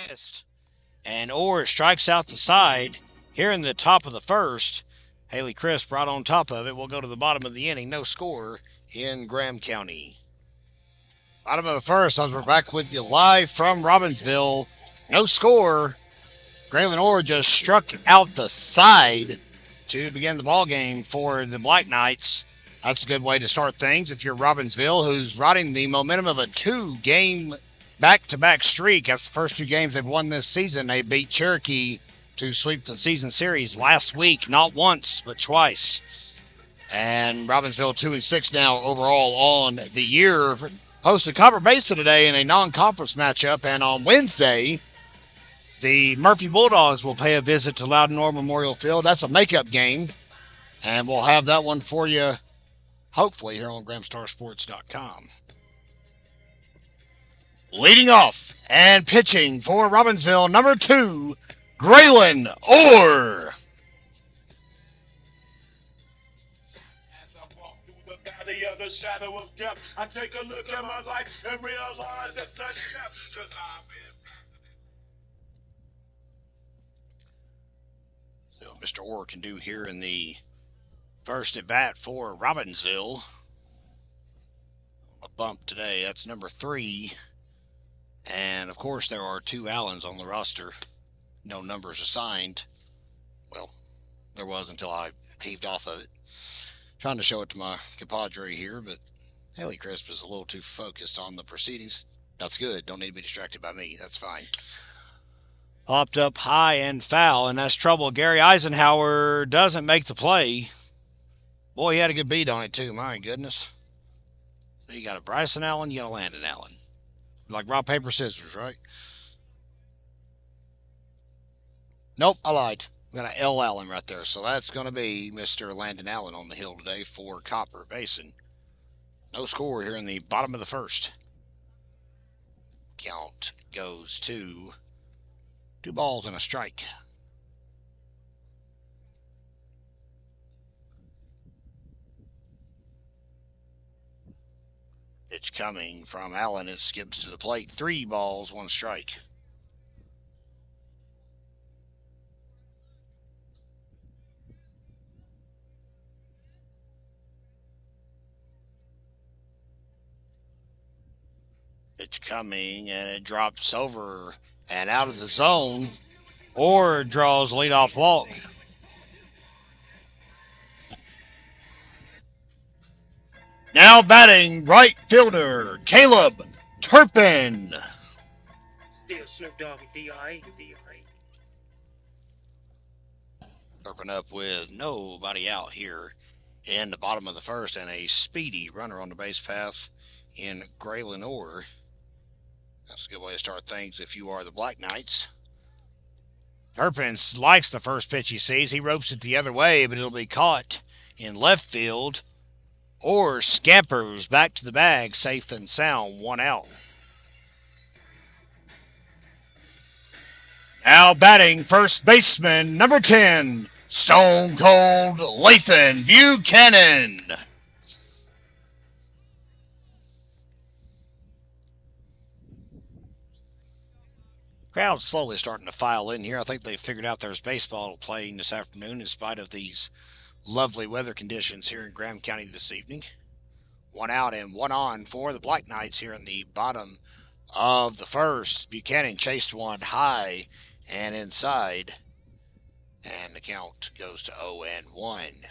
missed. And Orr strikes out the side here in the top of the first. Haley Crisp right on top of it. We'll go to the bottom of the inning. No score in Graham County. Bottom of the first, as we're back with you live from Robbinsville. No score. Graylin Orr just struck out the side to begin the ball game for the Black Knights. That's a good way to start things if you're Robbinsville, who's riding the momentum of a 2-game back-to-back streak. That's the first 2 games they've won this season. They beat Cherokee to sweep the season series last week, not once, but twice. And Robbinsville 2-6 now overall on the year. Hosted Copper Basin today in a non-conference matchup, and on Wednesday, the Murphy Bulldogs will pay a visit to Loudon Orr Memorial Field. That's a makeup game, and we'll have that one for you hopefully here on GrahamStarSports.com. Leading off and pitching for Robbinsville, number 2, Graylin Orr. As I walk through the valley of the shadow of death, I take a look at my life and realize that's not enough, 'cause I've been. So Mr. Orr can do here in the first at bat for Robbinsville. A bump today, that's number 3. And of course there are 2 Allens on the roster. No numbers assigned. Well, there was until I heaved off of it. Trying to show it to my compadre here, but Haley Crisp is a little too focused on the proceedings. That's good. Don't need to be distracted by me. That's fine. Popped up high and foul, and that's trouble. Gary Eisenhower doesn't make the play. Boy, he had a good beat on it, too. My goodness. So you got a Bryson Allen, you got a Landon Allen. Like rock, paper, scissors, right? Nope, I lied. We got an L. Allen right there. So that's going to be Mr. Landon Allen on the hill today for Copper Basin. No score here in the bottom of the first. Count goes to 2 balls and a strike. Pitch coming from Allen. It skips to the plate. 3 balls, 1 strike. Pitch coming, and it drops over and out of the zone. Orr draws leadoff walk. Now batting, right fielder, Caleb Turpin. Still Snoop Dogg and D.I. Turpin up with nobody out here in the bottom of the first, and a speedy runner on the base path in Graylin Orr. That's a good way to start things if you are the Black Knights. Turpin likes the first pitch he sees. He ropes it the other way, but it'll be caught in left field. Orr scampers back to the bag, safe and sound, 1 out. Now batting, first baseman, number 10, Stone Cold Lathan Buchanan. Crowd's slowly starting to file in here. I think they figured out there's baseball to play this afternoon in spite of these lovely weather conditions here in Graham County this evening. 1 out and 1 on for the Black Knights here in the bottom of the first. Buchanan chased one high and inside, and the count goes to 0-1.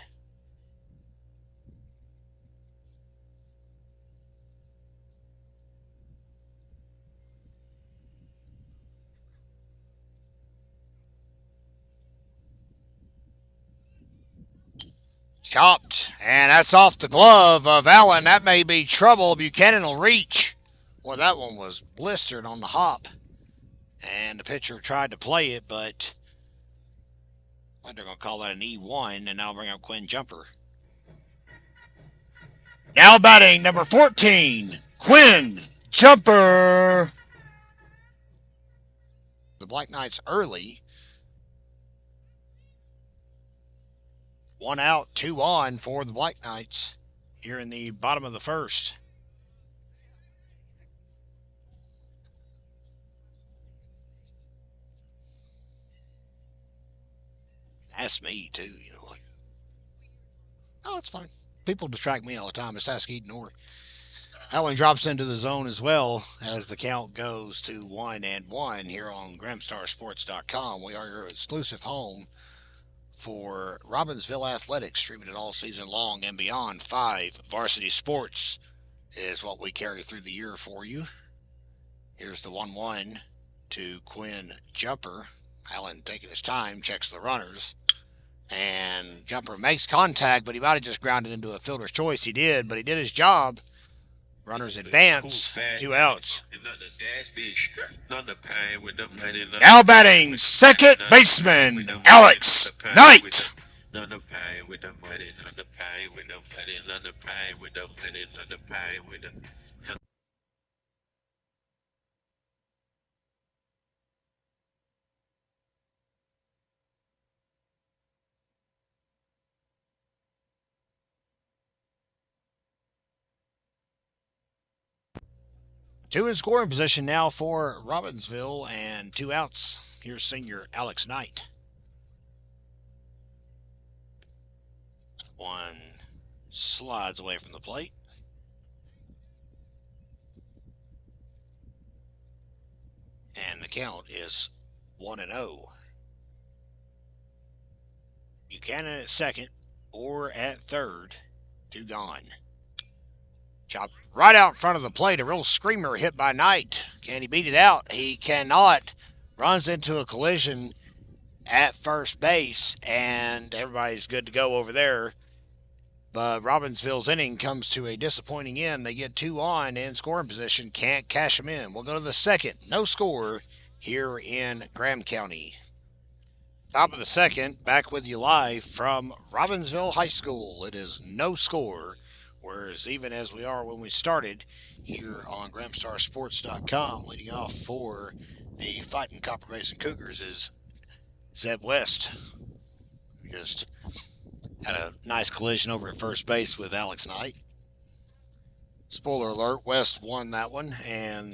Chopped, and that's off the glove of Allen. That may be trouble. Buchanan will reach. Well, that one was blistered on the hop, and the pitcher tried to play it, but they're going to call that an E1, and that'll bring up Quinn Jumper. Now batting, number 14, Quinn Jumper. The Black Knights early. 1 out, 2 on for the Black Knights here in the bottom of the first. Ask me, too, like, oh, it's fine. People distract me all the time. Just ask Eden or. That one drops into the zone as well as the count goes to 1-1 here on GramstarSports.com. We are your exclusive home for Robbinsville athletics, streaming it all season long and beyond. 5 varsity sports is what we carry through the year for you. Here's the 1-1 to Quinn Jumper. Allen taking his time, checks the runners. And Jumper makes contact, but he might have just grounded into a fielder's choice. He did, but he did his job. Runners advance, 2 outs. Now batting, second baseman, Alex Knight. Two in scoring position now for Robbinsville, and 2 outs. Here's senior Alex Knight. One slides away from the plate. And the count is 1-0. Buchanan at second or at third. 2 gone. Chopped right out in front of the plate. A real screamer hit by Knight. Can he beat it out? He cannot. Runs into a collision at first base, and everybody's good to go over there. But Robbinsville's inning comes to a disappointing end. They get 2 on in scoring position. Can't cash them in. We'll go to the second. No score here in Graham County. Top of the second, back with you live from Robbinsville High School. It is no score. Whereas even as we are when we started here on GramstarSports.com, leading off for the fighting Copper Basin Cougars is Zeb West. Just had a nice collision over at first base with Alex Knight. Spoiler alert, West won that one, and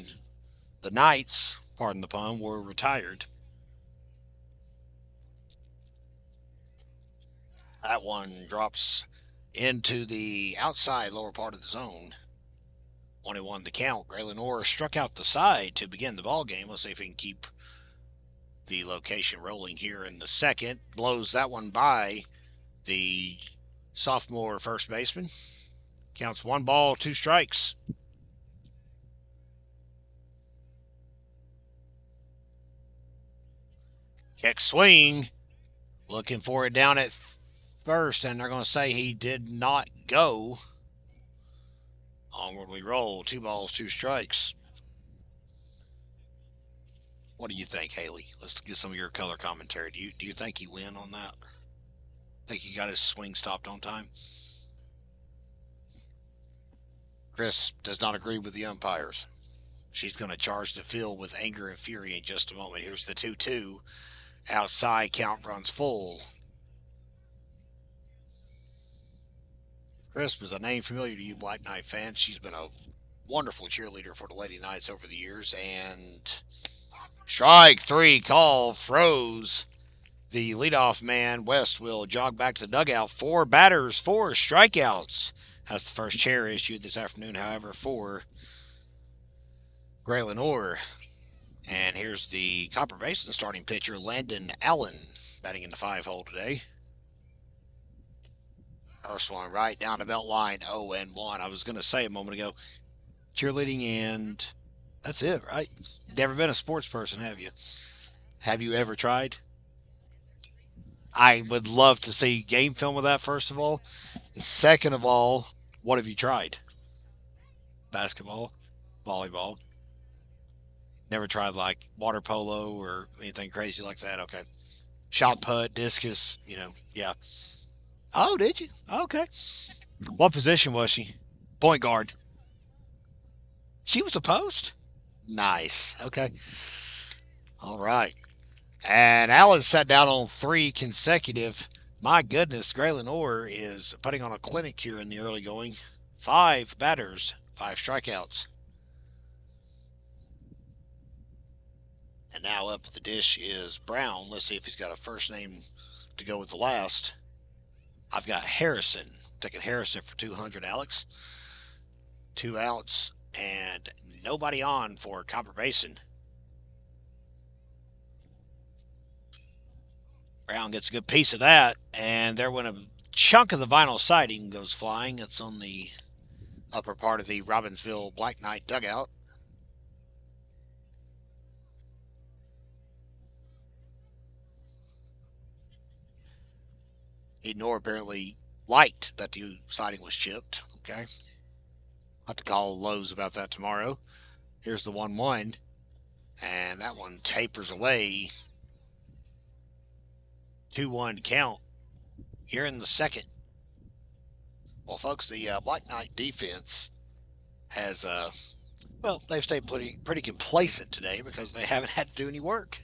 the Knights, pardon the pun, were retired. That one drops into the outside lower part of the zone. 1-1 the count. Graylin Orr struck out the side to begin the ball game. Let's see if he can keep the location rolling here in the second. Blows that one by the sophomore first baseman. Counts 1 ball, 2 strikes. Check swing. Looking for it down at first, and they're going to say he did not go. Onward we roll. 2 balls, 2 strikes. What do you think, Haley? Let's get some of your color commentary. Do you think he win on that? Think he got his swing stopped on time? Chris does not agree with the umpires. She's going to charge the field with anger and fury in just a moment. Here's the 2-2. Outside, count runs full. Crisp is a name familiar to you Black Knight fans. She's been a wonderful cheerleader for the Lady Knights over the years. And strike 3 call froze. The leadoff man, West, will jog back to the dugout. 4 batters, 4 strikeouts. That's the first chair issued this afternoon, however, for Graylin Orr. And here's the Copper Basin starting pitcher, Landon Allen, batting in the 5-hole today. First one right down the belt line, 0-1. I was going to say a moment ago, cheerleading, and that's it, right? Never been a sports person, have you? Have you ever tried? I would love to see game film of that, first of all. Second of all, what have you tried? Basketball? Volleyball? Never tried like water polo or anything crazy like that? Okay. Shot put, discus, yeah. Oh, did you? Okay. What position was she? Point guard. She was a post? Nice. Okay. All right. And Allen sat down on 3 consecutive. My goodness, Graylin Orr is putting on a clinic here in the early going. 5 batters, 5 strikeouts. And now up at the dish is Brown. Let's see if he's got a first name to go with the last. I've got Harrison. Taking Harrison for 200, Alex. 2 outs and nobody on for Copper Basin. Brown gets a good piece of that, and there went a chunk of the vinyl siding goes flying. It's on the upper part of the Robbinsville Black Knight dugout. Ignore apparently liked that the siding was chipped. Okay. I'll have to call Lowe's about that tomorrow. Here's the 1-1. And that one tapers away. 2-1 count here in the second. Well, folks, the Black Knight defense has, they've stayed pretty complacent today because they haven't had to do any work.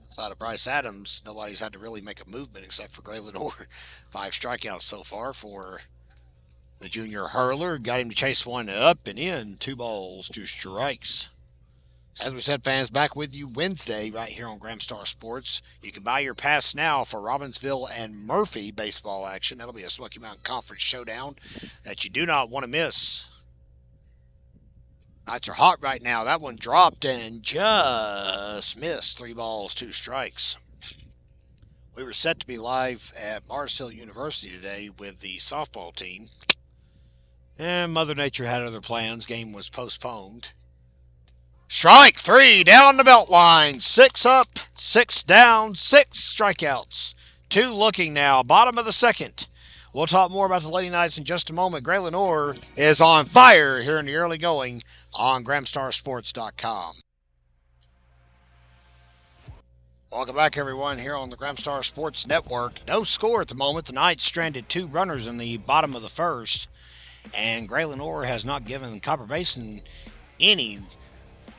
Outside of Bryce Adams, nobody's had to really make a movement except for Graylin Orr. 5 strikeouts so far for the junior hurler. Got him to chase one up and in. 2 balls, 2 strikes. As we said, fans, back with you Wednesday right here on Gramstar Sports. You can buy your pass now for Robbinsville and Murphy baseball action. That'll be a Smoky Mountain Conference showdown that you do not want to miss. Knights are hot right now. That one dropped and just missed. 3 balls, 2 strikes. We were set to be live at Varsity University today with the softball team. And Mother Nature had other plans. Game was postponed. Strike 3 down the belt line. 6 up, 6 down, 6 strikeouts. 2 looking now. Bottom of the second. We'll talk more about the Lady Knights in just a moment. Graylin Orr is on fire here in the early going on GramstarSports.com. Welcome back, everyone, here on the Gramstar Sports Network. No score at the moment. The Knights stranded 2 runners in the bottom of the first. And Graylin Orr has not given Copper Basin any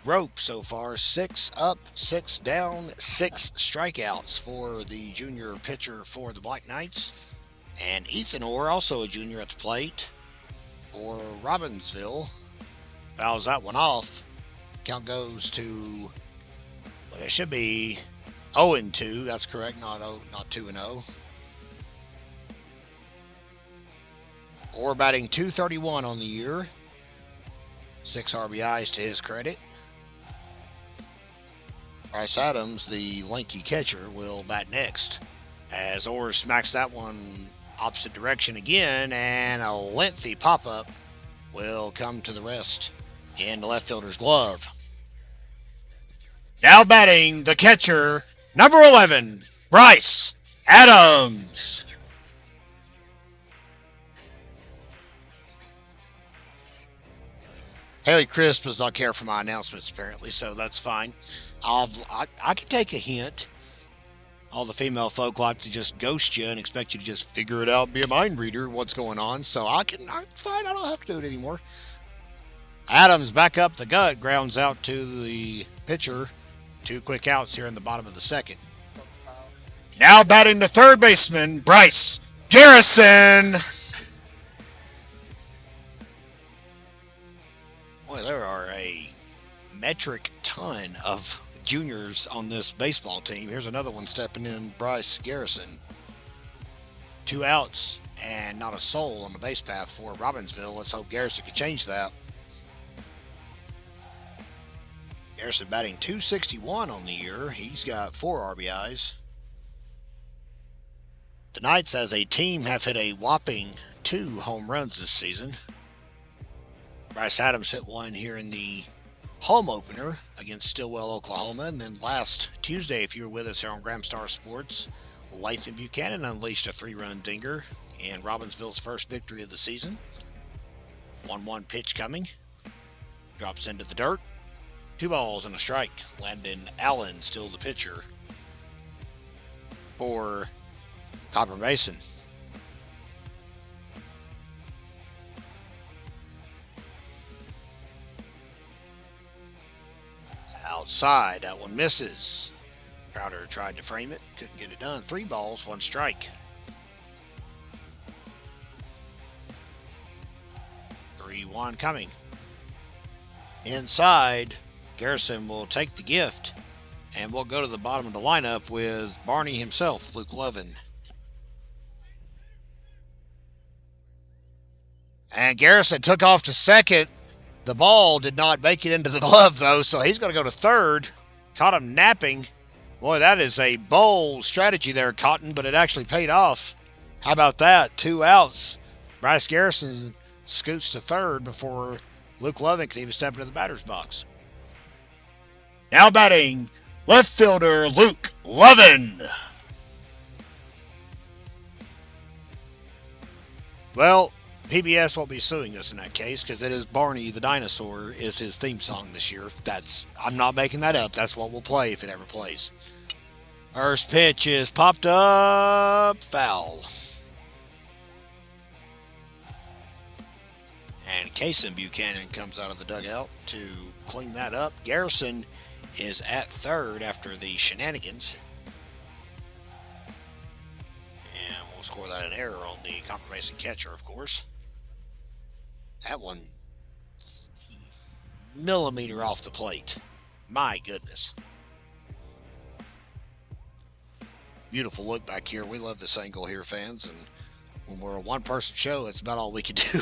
rope so far. 6 up, 6 down, 6 strikeouts for the junior pitcher for the Black Knights. And Ethan Orr, also a junior at the plate for Robbinsville, fouls that one off. Count goes to, well, it should be 0-2. That's correct, not 2-0. Orr batting .231 on the year. 6 RBIs to his credit. Bryce Adams, the lanky catcher, will bat next as Orr smacks that one opposite direction again, and a lengthy pop-up will come to the rest in the left fielder's glove. Now batting the catcher, number 11, Bryce Adams. Haley Crisp does not care for my announcements, apparently, so that's fine. I can take a hint. All the female folk like to just ghost you and expect you to just figure it out and be a mind reader what's going on. So I'm fine. I don't have to do it anymore. Adams back up the gut, grounds out to the pitcher. 2 quick outs here in the bottom of the second. Now batting the third baseman, Bryce Garrison. Boy, there are a metric ton of juniors on this baseball team. Here's another one stepping in, Bryce Garrison. 2 outs and not a soul on the base path for Robbinsville. Let's hope Garrison can change that. Garrison batting .261 on the year. He's got 4 RBIs. The Knights as a team have hit a whopping 2 home runs this season. Bryce Adams hit one here in the home opener against Stillwell, Oklahoma. And then last Tuesday, if you were with us here on Gramstar Sports, Lathan Buchanan unleashed a 3-run dinger in Robbinsville's first victory of the season. 1-1 pitch coming. Drops into the dirt. 2 balls and a strike. Landon Allen still the pitcher for Copper Basin. Outside, that one misses. Crowder tried to frame it, couldn't get it done. 3 balls, 1 strike. 3-1 coming. Inside, Garrison will take the gift And we'll go to the bottom of the lineup with Barney himself, Luke Lovin. And Garrison took off to second. The ball did not make it into the glove, though, so he's going to go to third. Caught him napping. Boy, that is a bold strategy there, Cotton, but it actually paid off. How about that? 2 outs. Bryce Garrison scoots to third before Luke Lovin can even step into the batter's box. Now batting, left fielder Luke Lovin. Well, PBS won't be suing us in that case because it is Barney the Dinosaur is his theme song this year. I'm not making that up. That's what we'll play if it ever plays. First pitch is popped up, foul. And Kason Buchanan comes out of the dugout to clean that up. Garrison is at third after the shenanigans. And we'll score that an error on the Copper Basin catcher, of course. That one, millimeter off the plate. My goodness. Beautiful look back here. We love this angle here, fans. And when we're a one-person show, that's about all we can do.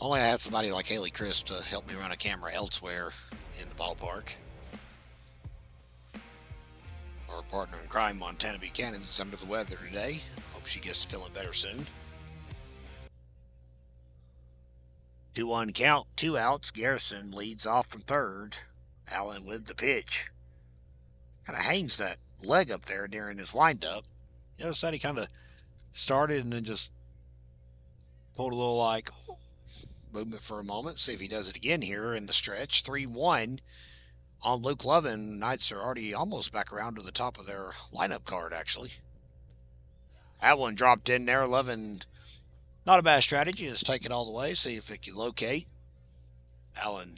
Only I had somebody like Haley Crisp to help me run a camera elsewhere in the ballpark. Our partner in crime, Montana Buchanan, is under the weather today. Hope she gets feeling better soon. 2-1 count, 2 outs. Garrison leads off from third. Allen with the pitch. Kind of hangs that leg up there during his windup. You notice that he kind of started and then just pulled a little like movement for a moment. See if he does it again here in the stretch. 3-1 on Luke Lovin. Knights are already almost back around to the top of their lineup card, actually. That one dropped in there. Lovin, not a bad strategy. Just take it all the way. See if it can locate. Allen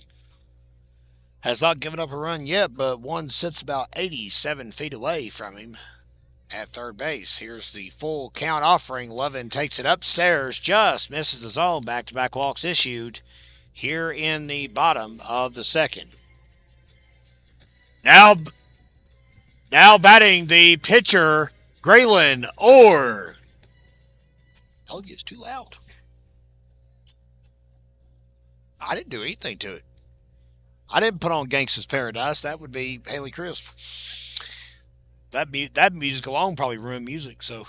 has not given up a run yet, but one sits about 87 feet away from him at third base. Here's the full count offering. Lovin takes it upstairs, just misses the zone. Back-to-back walks issued here in the bottom of the second. Now batting the pitcher, Graylin Orr. Told you it's too loud. I didn't do anything to it. I didn't put on Gangsta's Paradise. That would be Haley Crisp. That music alone probably ruined music, so.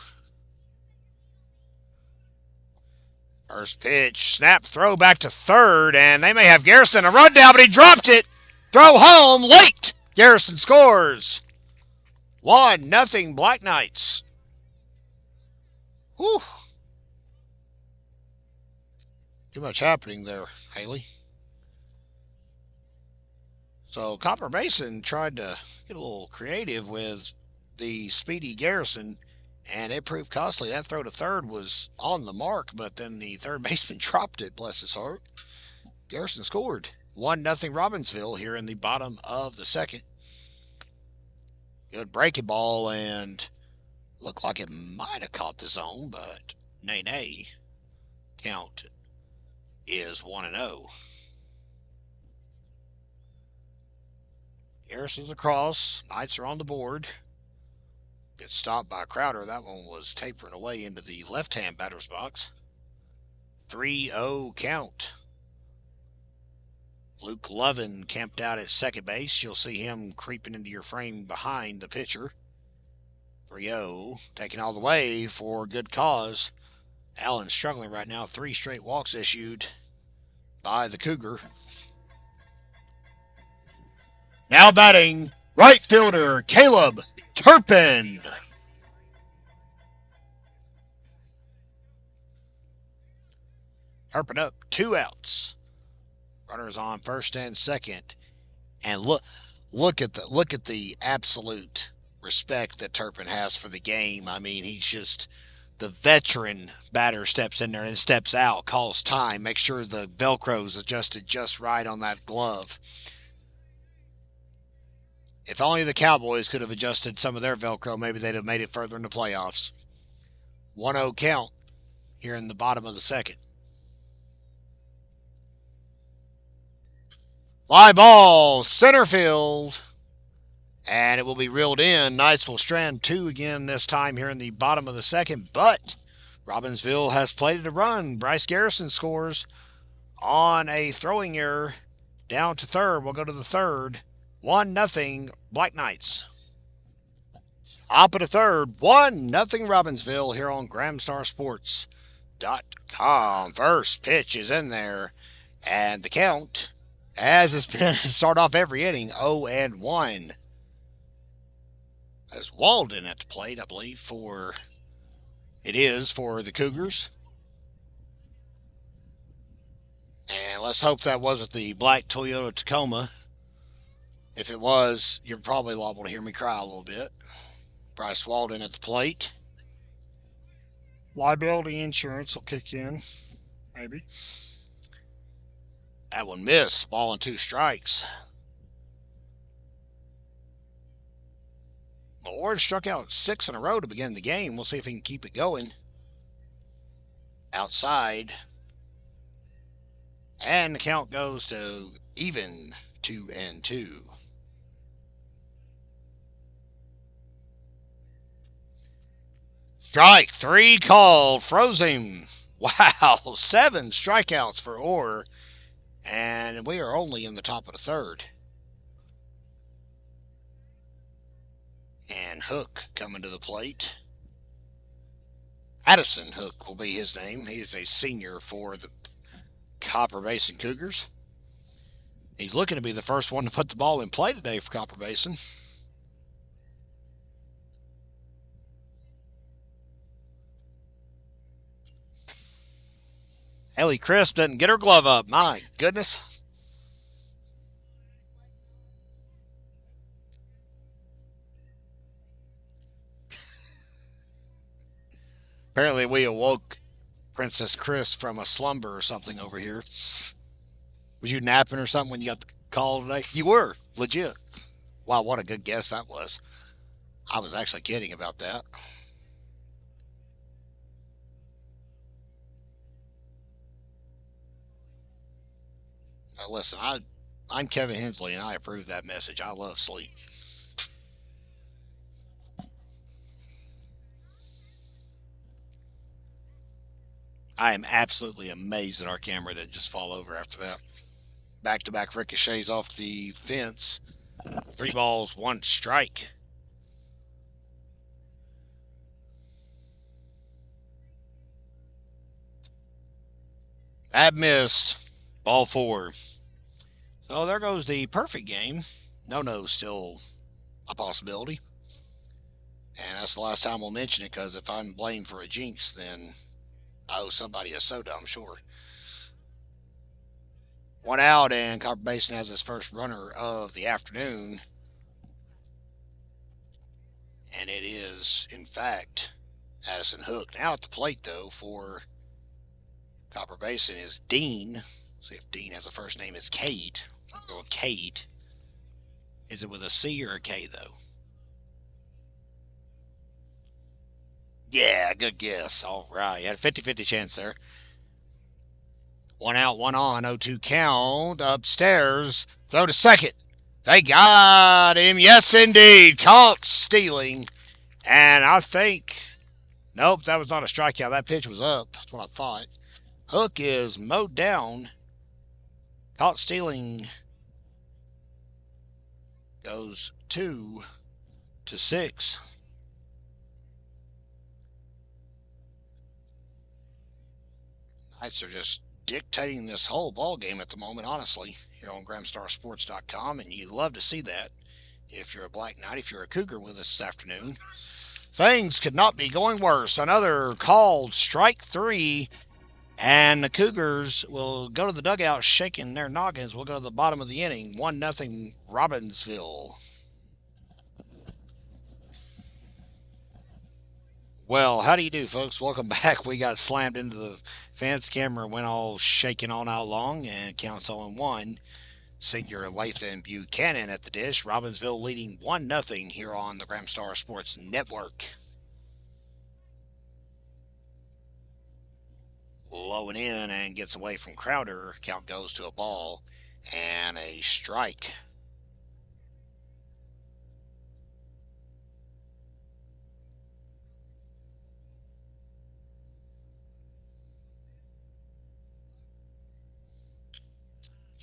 First pitch, snap, throw back to third, and they may have Garrison a rundown, but he dropped it. Throw home, late. Garrison scores. 1-0 Black Knights. Whew. Too much happening there, Haley. So Copper Basin tried to get a little creative with the speedy Garrison, and it proved costly. That throw to third was on the mark, but then the third baseman dropped it, bless his heart. Garrison scored. 1-0 Robbinsville here in the bottom of the second. Good breaking ball, and looked like it might have caught the zone, but nay. Count is 1-0. Harrison's across. Knights are on the board. Gets stopped by Crowder. That one was tapering away into the left-hand batter's box. 3-0 count. Luke Lovin camped out at second base. You'll see him creeping into your frame behind the pitcher. 3-0. Taking all the way for good cause. Allen struggling right now. 3 straight walks issued by the Cougar. Now batting, right fielder Caleb Turpin. Turpin up, 2 outs. Runners on first and second. And look at the absolute respect that Turpin has for the game. I mean, he's just the veteran batter steps in there and steps out, calls time, makes sure the Velcro's adjusted just right on that glove. If only the Cowboys could have adjusted some of their Velcro, maybe they'd have made it further in the playoffs. 1-0 count here in the bottom of the second. Fly ball, center field. And it will be reeled in. Knights will strand 2 again this time here in the bottom of the second. But Robbinsville has played it a run. Bryce Garrison scores on a throwing error down to third. We'll go to the third. 1-0 Black Knights. Up at a third. 1-0 Robbinsville here on GramStarSports.com. First pitch is in there. And the count, as it's been start off every inning, 0-1. As Walden at the plate, I believe, for the Cougars. And let's hope that wasn't the black Toyota Tacoma. If it was, you're probably liable to hear me cry a little bit. Bryce Walden at the plate. Liability insurance will kick in, maybe. That one missed. Ball and 2 strikes. Lord struck out 6 in a row to begin the game. We'll see if he can keep it going. Outside. And the count goes to even 2-2. Strike 3 called. Froze him. Wow. 7 strikeouts for Orr. And we are only in the top of the third. And Hook coming to the plate. Addison Hook will be his name. He is a senior for the Copper Basin Cougars. He's looking to be the first one to put the ball in play today for Copper Basin. Ellie Crisp doesn't get her glove up. My goodness. Apparently we awoke Princess Chris from a slumber or something over here. Was you napping or something when you got the call today? You were. Legit. Wow, what a good guess that was. I was actually kidding about that. Now listen, I'm Kevin Hensley and I approve that message. I love sleep. I am absolutely amazed that our camera didn't just fall over after that. Back-to-back ricochets off the fence. 3 balls, 1 strike. That missed. Ball 4. So there goes the perfect game. No still a possibility. And that's the last time we'll mention it, because if I'm blamed for a jinx, then I owe somebody a soda, I'm sure. 1 out, and Copper Basin has his first runner of the afternoon. And it is, in fact, Addison Hook. Now at the plate, though, for Copper Basin is Dean. See if Dean has a first name. It's Kate. Or Kate. Is it with a C or a K, though? Yeah, good guess. All right. You had a 50-50 chance there. 1 out, 1 on. 0-2 count. Upstairs. Throw to second. They got him. Yes, indeed. Caught stealing. And I think... Nope, that was not a strikeout. That pitch was up. That's what I thought. Hook is mowed down. Caught stealing. Goes 2-6. Knights are just dictating this whole ball game at the moment, honestly, here on GramStarSports.com, and you love to see that if you're a Black Knight, if you're a Cougar with us this afternoon. Things could not be going worse. Another called strike 3, and the Cougars will go to the dugout shaking their noggins. We'll go to the bottom of the inning, 1-0 Robbinsville. Well, how do you do, folks? Welcome back. We got slammed into the fence. Camera went all shaking all night long, and counts 0-1. Senior Lathan Buchanan at the dish. Robbinsville leading 1-0 here on the Gramstar Sports Network. Low and in, and gets away from Crowder. Count goes to a ball and a strike.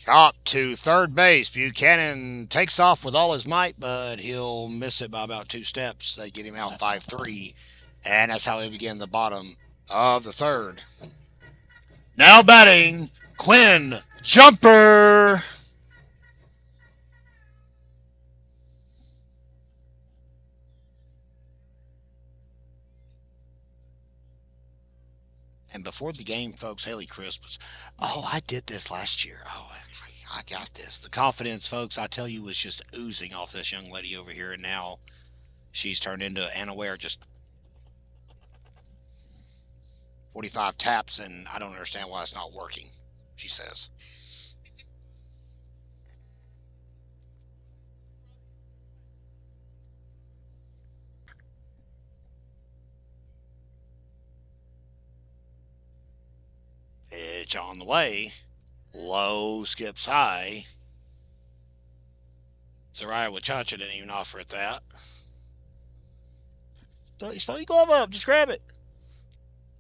Chop to third base. Buchanan takes off with all his might, but he'll miss it by about 2 steps. They get him out 5-3, and that's how they begin the bottom of the third. Now batting, Quinn Jumper. And before the game, folks, Haley Crisp was, I did this last year. I got this. The confidence, folks, I tell you, was just oozing off this young lady over here, and now she's turned into Anna Ware, just 45 taps, and I don't understand why it's not working, she says. Pitch on the way. Low, skips high. Soraya Wachacha didn't even offer it that. Throw your glove up. Just grab it.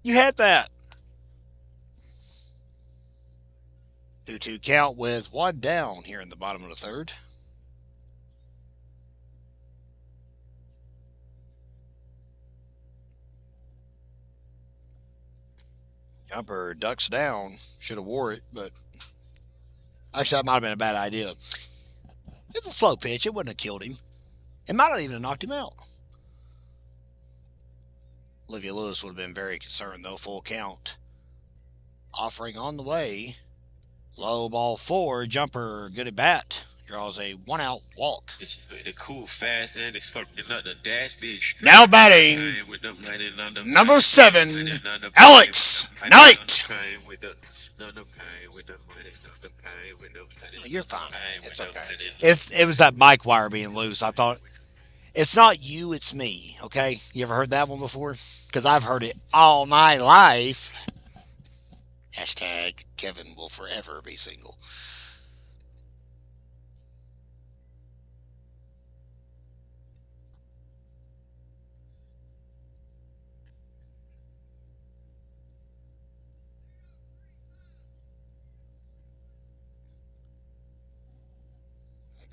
You had that. 2-2 count with 1 down here in the bottom of the third. Jumper ducks down. Should have wore it, but actually that might have been a bad idea. It's a slow pitch. It wouldn't have killed him. It might not even have knocked him out. Olivia Lewis would have been very concerned, though. Full count. Offering on the way. Low ball 4. Jumper good at bat. Draws a 1-out walk. It's the cool, fast, and it's fucking not the dash dish. Now batting, number 7, Alex Knight. You're fine. It's okay. It was that mic wire being loose. I thought, it's not you, it's me, okay? You ever heard that one before? Because I've heard it all my life. Hashtag Kevin will forever be single.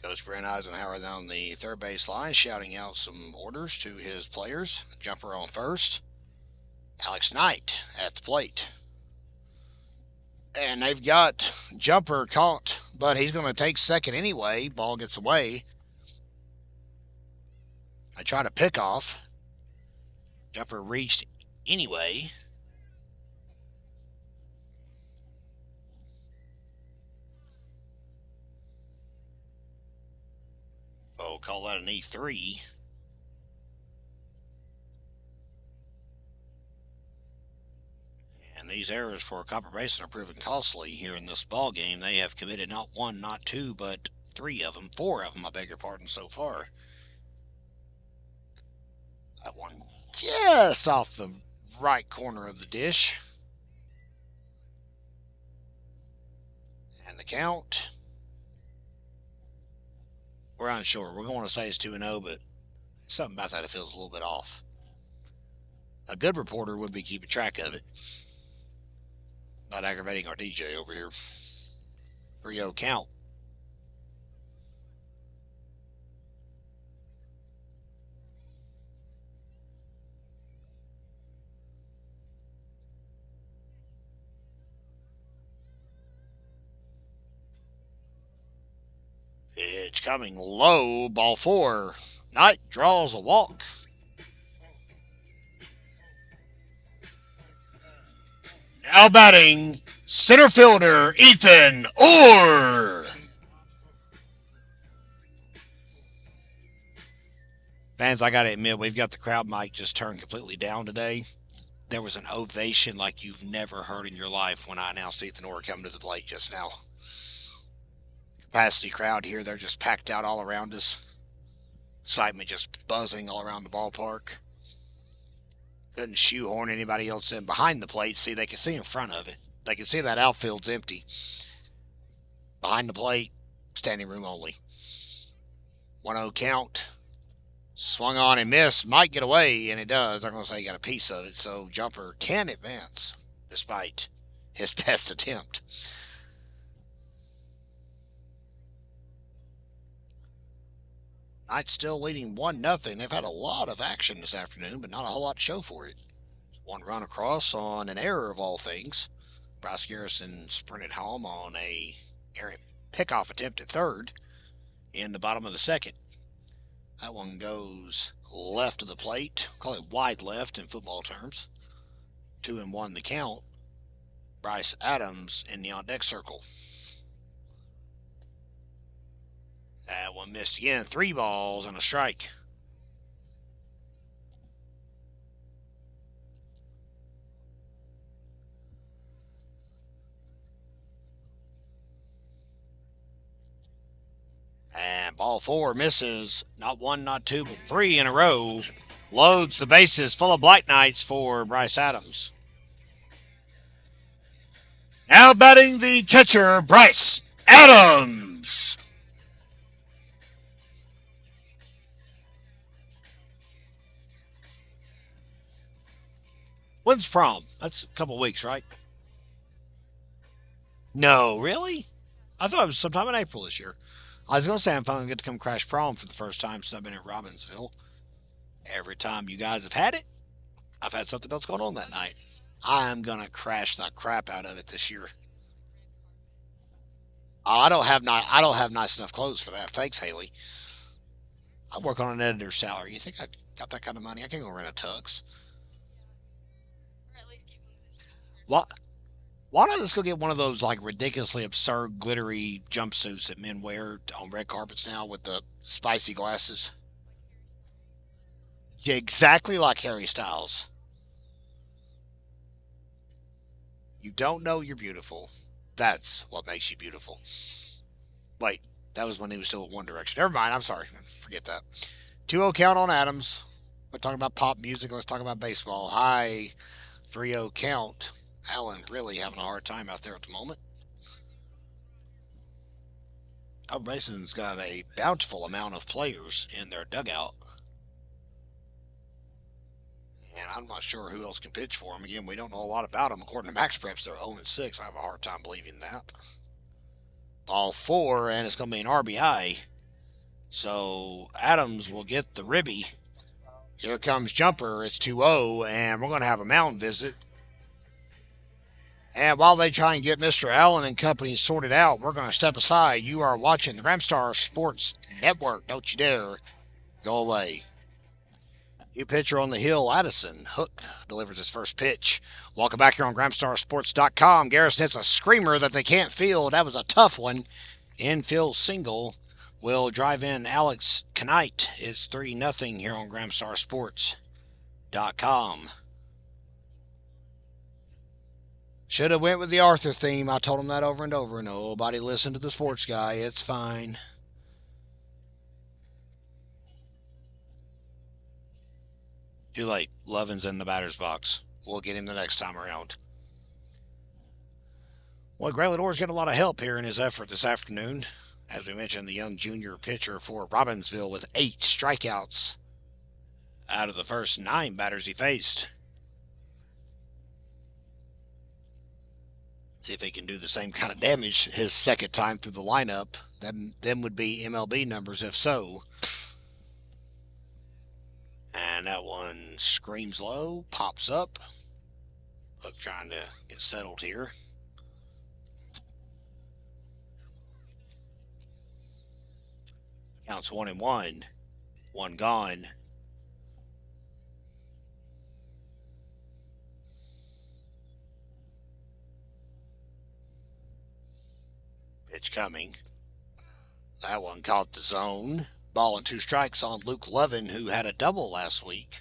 Coach Brent Eisenhower down the third base line, shouting out some orders to his players. Jumper on first. Alex Knight at the plate. And they've got Jumper caught, but he's going to take second anyway. Ball gets away. I try to pick off. Jumper reached anyway. Oh, call that an E3. And these errors for Copper Basin are proving costly here in this ball game. They have committed not 1, not 2, but 4 of them, I beg your pardon, so far. That one just off the right corner of the dish. And the count. We're unsure. We're going to say it's 2-0, but something about that it feels a little bit off. A good reporter would be keeping track of it. Not aggravating our DJ over here. 3-0 count. Pitch coming low, ball 4. Knight draws a walk. Now batting, center fielder Ethan Orr. Fans, I gotta admit, we've got the crowd mic just turned completely down today. There was an ovation like you've never heard in your life when I announced Ethan Orr coming to the plate just now. Capacity crowd here, they're just packed out all around us. Excitement just buzzing all around the ballpark. Couldn't shoehorn anybody else in behind the plate. See, they can see in front of it. They can see that outfield's empty. Behind the plate, standing room only. 1-0 count. Swung on and missed. Might get away, and it does. I'm going to say he got a piece of it, so Jumper can advance despite his best attempt. Knights still leading 1-0. They've had a lot of action this afternoon, but not a whole lot to show for it. One run across on an error of all things. Bryce Garrison sprinted home on a errant pickoff attempt at third in the bottom of the second. That one goes left of the plate. Call it wide left in football terms. 2-1 the count. Bryce Adams in the on-deck circle. That one missed again. 3 balls and a strike. And ball 4 misses. Not 1, not 2, but 3 in a row. Loads the bases full of Black Knights for Bryce Adams. Now batting the catcher, Bryce Adams. When's prom? That's a couple weeks, right? No, really? I thought it was sometime in April this year. I was going to say I'm finally going to get to come crash prom for the first time since I've been in Robbinsville. Every time you guys have had it, I've had something else going on that night. I'm going to crash the crap out of it this year. I don't have nice enough clothes for that. Thanks, Haley. I work on an editor's salary. You think I got that kind of money? I can't go rent a tux. What? Why not just go get one of those like ridiculously absurd glittery jumpsuits that men wear on red carpets now with the spicy glasses? Yeah, exactly like Harry Styles. You don't know you're beautiful. That's what makes you beautiful. Wait, that was when he was still at One Direction. Never mind, I'm sorry. Forget that. 2-0 count on Adams. We're talking about pop music. Let's talk about baseball. High 3-0 count. Allen really having a hard time out there at the moment. Copper Basin's got a bountiful amount of players in their dugout. And I'm not sure who else can pitch for them. Again, we don't know a lot about them. According to Max Preps, they're 0-6. I have a hard time believing that. Ball 4, and it's going to be an RBI. So Adams will get the ribby. Here comes Jumper. It's 2-0, and we're going to have a mound visit. And while they try and get Mr. Allen and company sorted out, we're going to step aside. You are watching the Gramstar Sports Network. Don't you dare go away. New pitcher on the hill, Addison Hook, delivers his first pitch. Welcome back here on GramstarSports.com. Garrison hits a screamer that they can't field. That was a tough one. Infield single will drive in Alex Knight. It's 3-0 here on GramstarSports.com. Should have went with the Arthur theme. I told him that over and over. Nobody listened to the sports guy. It's fine. Too late. Lovin's in the batter's box. We'll get him the next time around. Well, Gray Lador's got a lot of help here in his effort this afternoon. As we mentioned, the young junior pitcher for Robbinsville with 8 strikeouts out of the first 9 batters he faced. See if he can do the same kind of damage his second time through the lineup. Them would be MLB numbers if so. And that one screams low, pops up. Look, trying to get settled here. Counts 1-1. 1 gone. Pitch coming. That one caught the zone. Ball and 2 strikes on Luke Lovin, who had a double last week.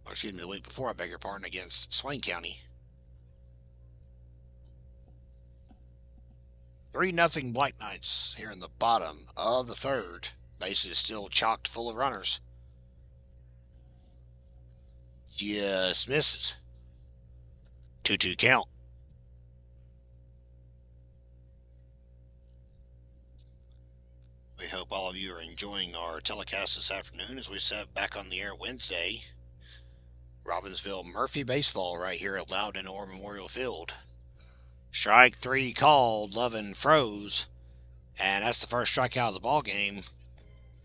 Or excuse me, the week before, I beg your pardon, against Swain County. 3-0 Black Knights here in the bottom of the third. Bases still chocked full of runners. Just misses. 2-2 count. We hope all of you are enjoying our telecast this afternoon as we set back on the air Wednesday. Robbinsville Murphy baseball right here at Loudon Orr Memorial Field. Strike 3 called. Lovin froze. And that's the first strikeout of the ball game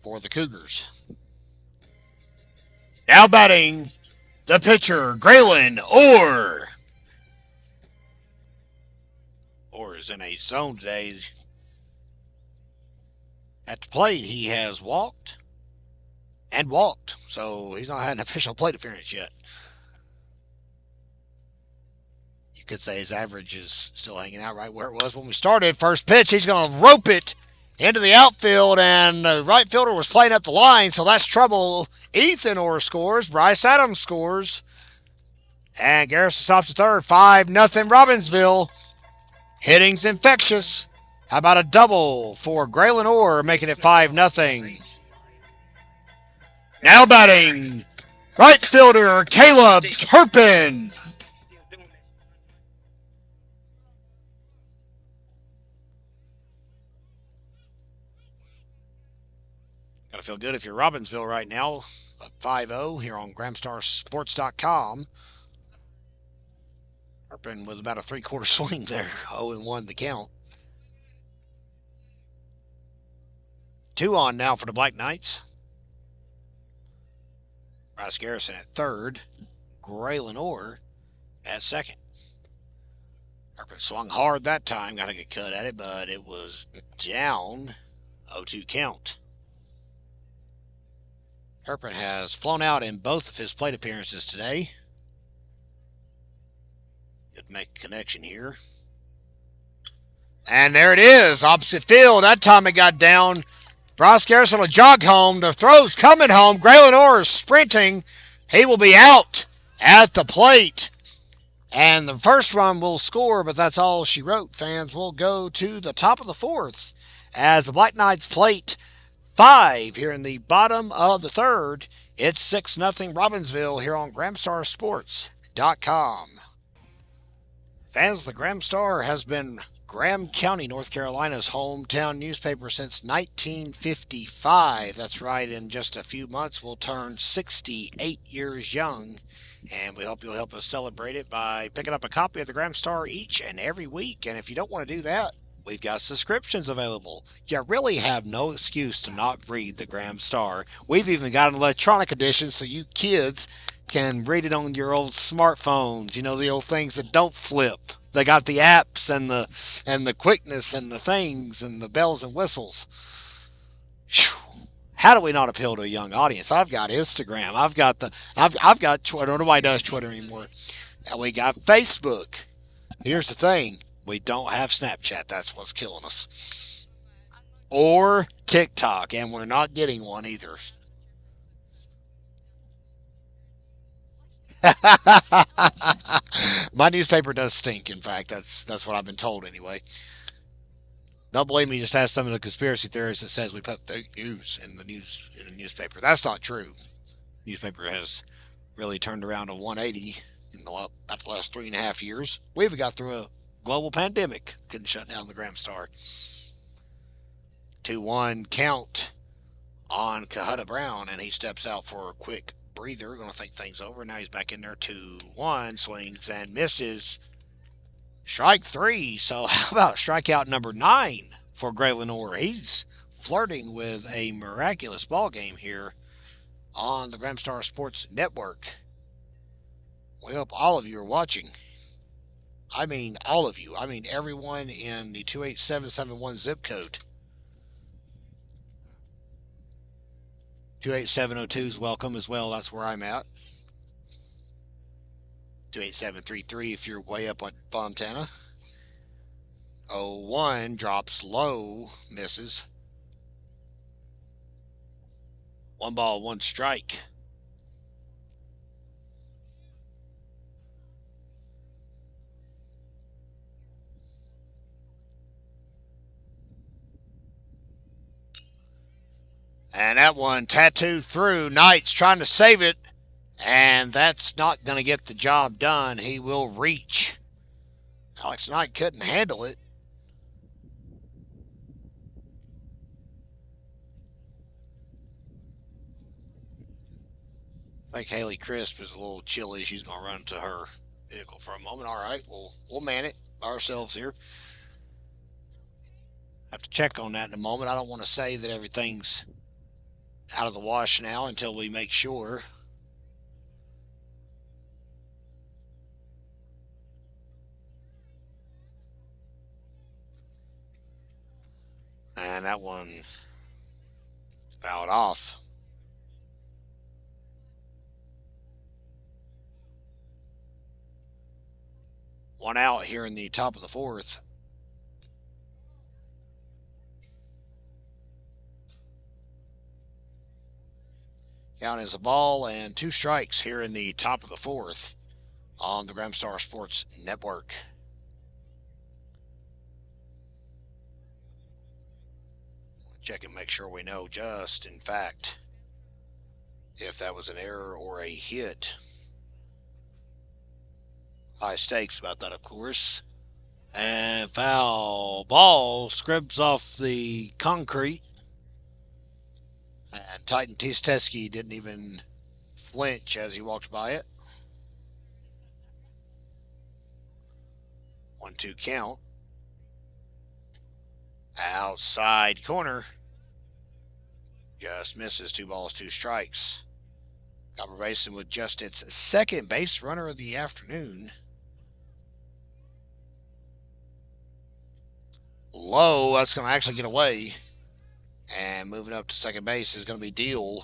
for the Cougars. Now batting, the pitcher, Graylin Orr. Orr is in a zone today. At the plate, he has walked and walked, so he's not had an official plate appearance yet. You could say his average is still hanging out right where it was when we started. First pitch, he's going to rope it into the outfield, and the right fielder was playing up the line, so that's trouble. Ethan Orr scores. Bryce Adams scores. And Garrison stops at third. 5-0 Robbinsville. Hitting's infectious. How about a double for Graylin Orr, making it 5-0. Now batting, right fielder Caleb Turpin. Gotta feel good if you're Robbinsville right now. Up 5-0 here on GramstarSports.com. Turpin with about a three-quarter swing there. 0-1 the count. 2 on now for the Black Knights. Bryce Garrison at third. Graylin Orr at second. Turpin swung hard that time. Got a good cut at it, but it was down. 0-2 count. Turpin has flown out in both of his plate appearances today. Good make a connection here. And there it is. Opposite field. That time it got down. Bryce Garrison will jog home. The throw's coming home. Graylin Orr is sprinting. He will be out at the plate. And the first run will score, but that's all she wrote. Fans will go to the top of the fourth as the Black Knights plate 5 here in the bottom of the third. It's 6-0 Robbinsville here on GramstarSports.com. Fans, the Gram Star has been Graham County, North Carolina's hometown newspaper since 1955. That's right, in just a few months we'll turn 68 years young. And we hope you'll help us celebrate it by picking up a copy of the Gram Star each and every week. And if you don't want to do that, we've got subscriptions available. You really have no excuse to not read the Gram Star. We've even got an electronic edition so you kids can read it on your old smartphones. You know, the old things that don't flip. They got the apps and the quickness and the things and the bells and whistles. Whew. How do we not appeal to a young audience? I've got Instagram. I've got Twitter. Nobody does Twitter anymore. And we got Facebook. Here's the thing. We don't have Snapchat. That's what's killing us. Or TikTok. And we're not getting one either. My newspaper does stink, in fact. That's what I've been told anyway. Don't believe me, just ask some of the conspiracy theorists that says we put fake news in the newspaper. That's not true. The newspaper has really turned around a 180 in the last 3.5 years. We've got through a global pandemic. Couldn't shut down the Gram Star. 2-1 count on Kahutta Brown, and he steps out for a quick breather. Going to think things over. Now he's back in there. 2-1, swings and misses. Strike 3. So how about strikeout number 9 for Graylin Orr? He's flirting with a miraculous ball game here on the Gramstar Sports Network. We hope all of you are watching. I mean all of you. I mean everyone in the 28771 zip code. 28702 is welcome as well. That's where I'm at. 28733 if you're way up on Fontana. 0-1 drops low, misses. 1 ball, 1 strike. And that one tattooed through. Knight's trying to save it. And that's not going to get the job done. He will reach. Alex Knight couldn't handle it. I think Haley Crisp is a little chilly. She's going to run to her vehicle for a moment. All right, we'll man it ourselves here. Have to check on that in a moment. I don't want to say that everything's out of the wash now until we make sure. And that one fouled off. One out here in the top of the fourth. Count as a ball and 2 strikes here in the top of the fourth on the Gramstar Sports Network. Check and make sure we know just, in fact, if that was an error or a hit. High stakes about that, of course. And foul ball scribs off the concrete. And Titan Teske didn't even flinch as he walked by it. 1-2 count. Outside corner. Just misses. 2 balls, 2 strikes. Copper Basin with just its second base runner of the afternoon. Low, that's going to actually get away. And moving up to second base is going to be Deal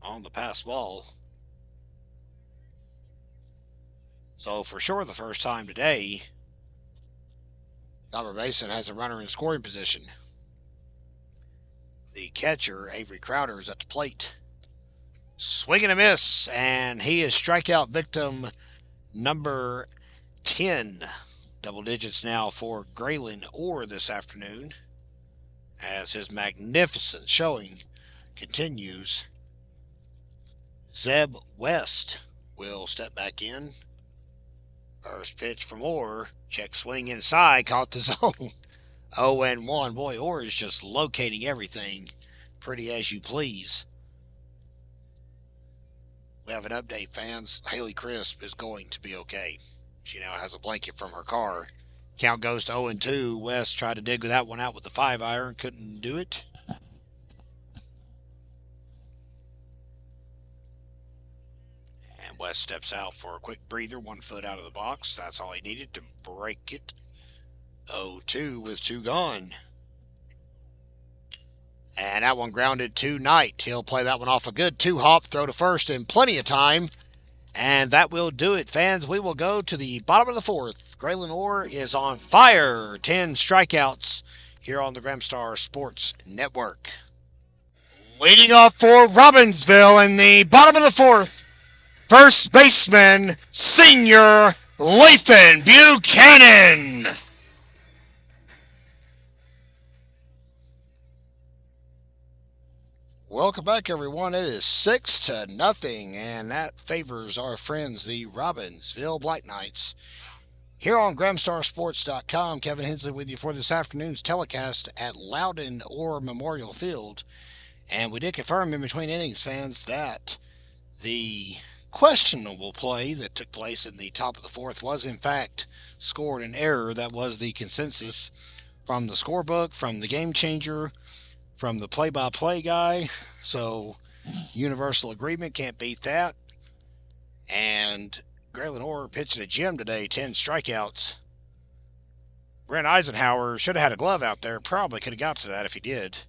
on the pass ball. So for sure the first time today, Copper Basin has a runner in scoring position. The catcher, Avery Crowder, is at the plate. Swing and a miss, and he is strikeout victim number 10. Double digits now for Graylin Orr this afternoon as his magnificent showing continues. Zeb West will step back in. First pitch from Orr. Check swing inside. Caught the zone. 0-1. Boy, Orr is just locating everything pretty as you please. We have an update, fans. Haley Crisp is going to be okay. She now has a blanket from her car. Count goes to 0-2. West tried to dig that one out with the 5-iron. Couldn't do it. And West steps out for a quick breather. 1 foot out of the box. That's all he needed to break it. 0-2 with 2 gone. And that one grounded to Knight. He'll play that one off a good 2-hop. Throw to first in plenty of time. And that will do it, fans. We will go to the bottom of the fourth. Graylin Orr is on fire. 10 strikeouts here on the Gramstar Sports Network. Leading off for Robbinsville in the bottom of the fourth, first baseman, senior Lathan Buchanan. Welcome back, everyone. It is 6-0, and that favors our friends, the Robbinsville Black Knights. Here on GramstarSports.com, Kevin Hensley with you for this afternoon's telecast at Loudon Orr Memorial Field. And we did confirm in between innings, fans, that the questionable play that took place in the top of the fourth was, in fact, scored an error. That was the consensus from the scorebook, from the game changer, from the play-by-play guy. So universal agreement, can't beat that. And Graylin Orr pitched at a gym today, 10 strikeouts. Brent Eisenhower should have had a glove out there. Probably could have got to that if he did.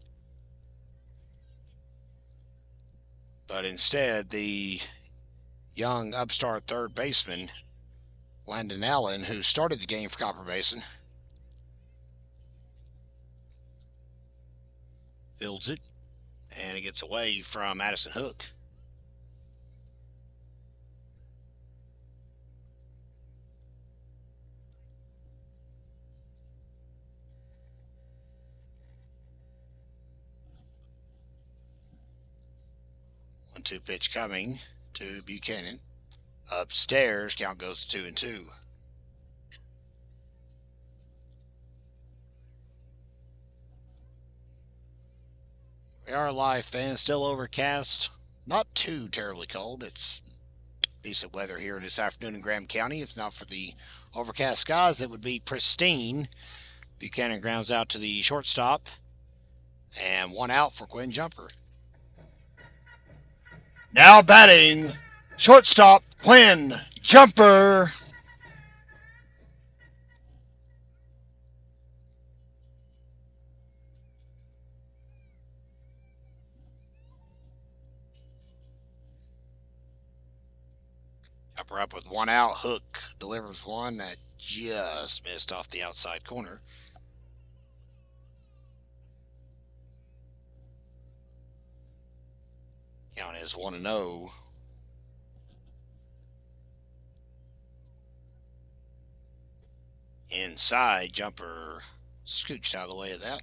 But instead, the young upstart third baseman, Landon Allen, who started the game for Copper Basin, fields it, and it gets away from Addison Hook. One-two pitch coming to Buchanan. Upstairs, count goes to 2-2. We are live, fans. Still overcast. Not too terribly cold. It's decent weather here this afternoon in Graham County. If not for the overcast skies, it would be pristine. Buchanan grounds out to the shortstop. And one out for Quinn Jumper. Now batting, shortstop Quinn Jumper. Jumper up with one out. Hook delivers one that just missed off the outside corner. Count is 1-0. Inside, Jumper scooched out of the way of that.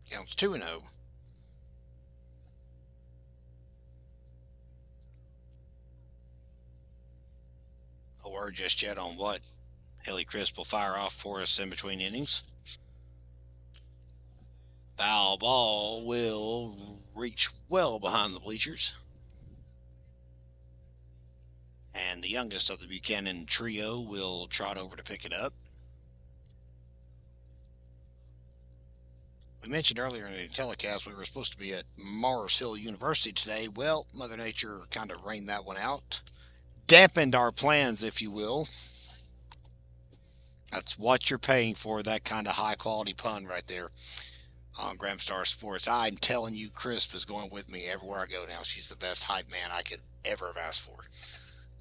Counts 2-0. A word just yet on what Haley Crisp will fire off for us in between innings. Foul ball will reach well behind the bleachers. And the youngest of the Buchanan trio will trot over to pick it up. We mentioned earlier in the telecast we were supposed to be at Varsity University today. Well, Mother Nature kind of rained that one out. Dampened our plans, if you will. That's what you're paying for, that kind of high-quality pun right there on Graham Star Sports. I'm telling you, Crisp is going with me everywhere I go now. She's the best hype man I could ever have asked for.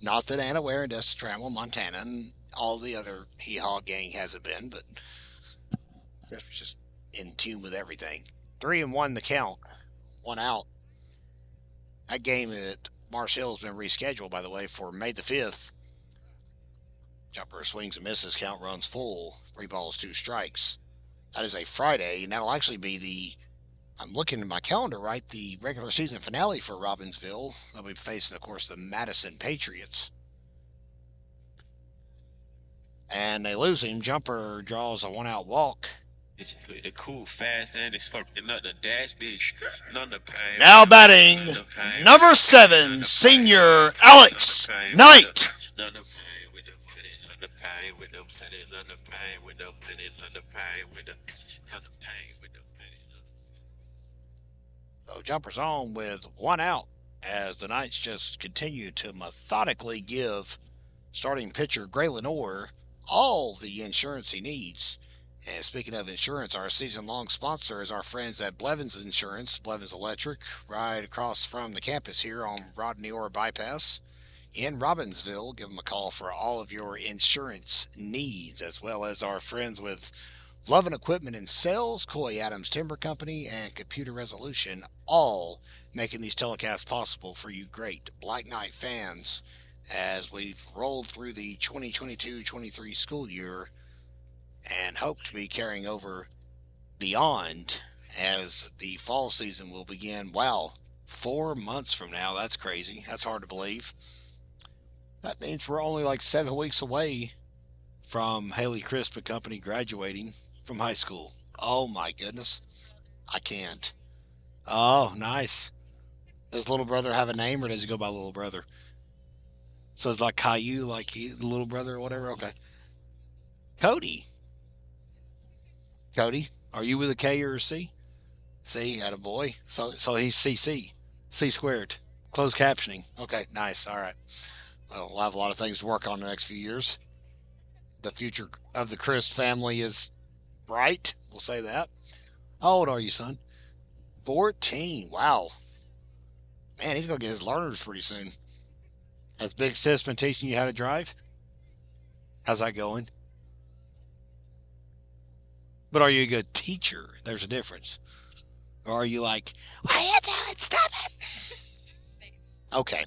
Not that Anna Ware and Dusty Trammell, Montana, and all the other hee-haw gang hasn't been, but Crisp was just in tune with everything. 3-1 the count. One out. That game at Marsh Hill has been rescheduled, by the way, for May the 5th. Jumper swings and misses. Count runs full. 3 balls, 2 strikes. That is a Friday, and that'll actually be I'm looking at my calendar, right, the regular season finale for Robbinsville. They'll be facing, of course, the Madison Patriots. And they lose him. Jumper draws a 1-out walk. It's the cool, fast, and it's fucking up the dash dish. None of pain. Now batting, number 7, senior Alex Knight. None of pain with the pain, none of pain with the pain, none of pain with the pain, none of pain with the none of pain with the pain. So Jumper's on with 1 out as the Knights just continue to methodically give starting pitcher Gray Lenore all the insurance he needs. And speaking of insurance, our season-long sponsor is our friends at Blevins Insurance, Blevins Electric, right across from the campus here on Rodney Orr Bypass in Robbinsville. Give them a call for all of your insurance needs, as well as our friends with Lovin' Equipment and Sales, Coy Adams Timber Company, and Computer Resolution, all making these telecasts possible for you great Black Knight fans as we've rolled through the 2022-23 school year and hope to be carrying over beyond as the fall season will begin. Wow, 4 months from now. That's crazy. That's hard to believe. That means we're only like 7 weeks away from Haley Crisp and company graduating from high school. Oh my goodness. I can't. Oh, nice. Does little brother have a name, or does he go by little brother? So it's like Caillou, like he's the little brother or whatever? Okay. Cody. Cody, are you with a K or a C? C, attaboy. So he's CC. C squared. Closed captioning. Okay, nice. All right. Well, we'll have a lot of things to work on in the next few years. The future of the Crisp family is bright. We'll say that. How old are you, son? 14. Wow. Man, he's going to get his learners pretty soon. Has Big Sis been teaching you how to drive? How's that going? But are you a good teacher? There's a difference. Or are you like, what are you doing? Stop it! Okay.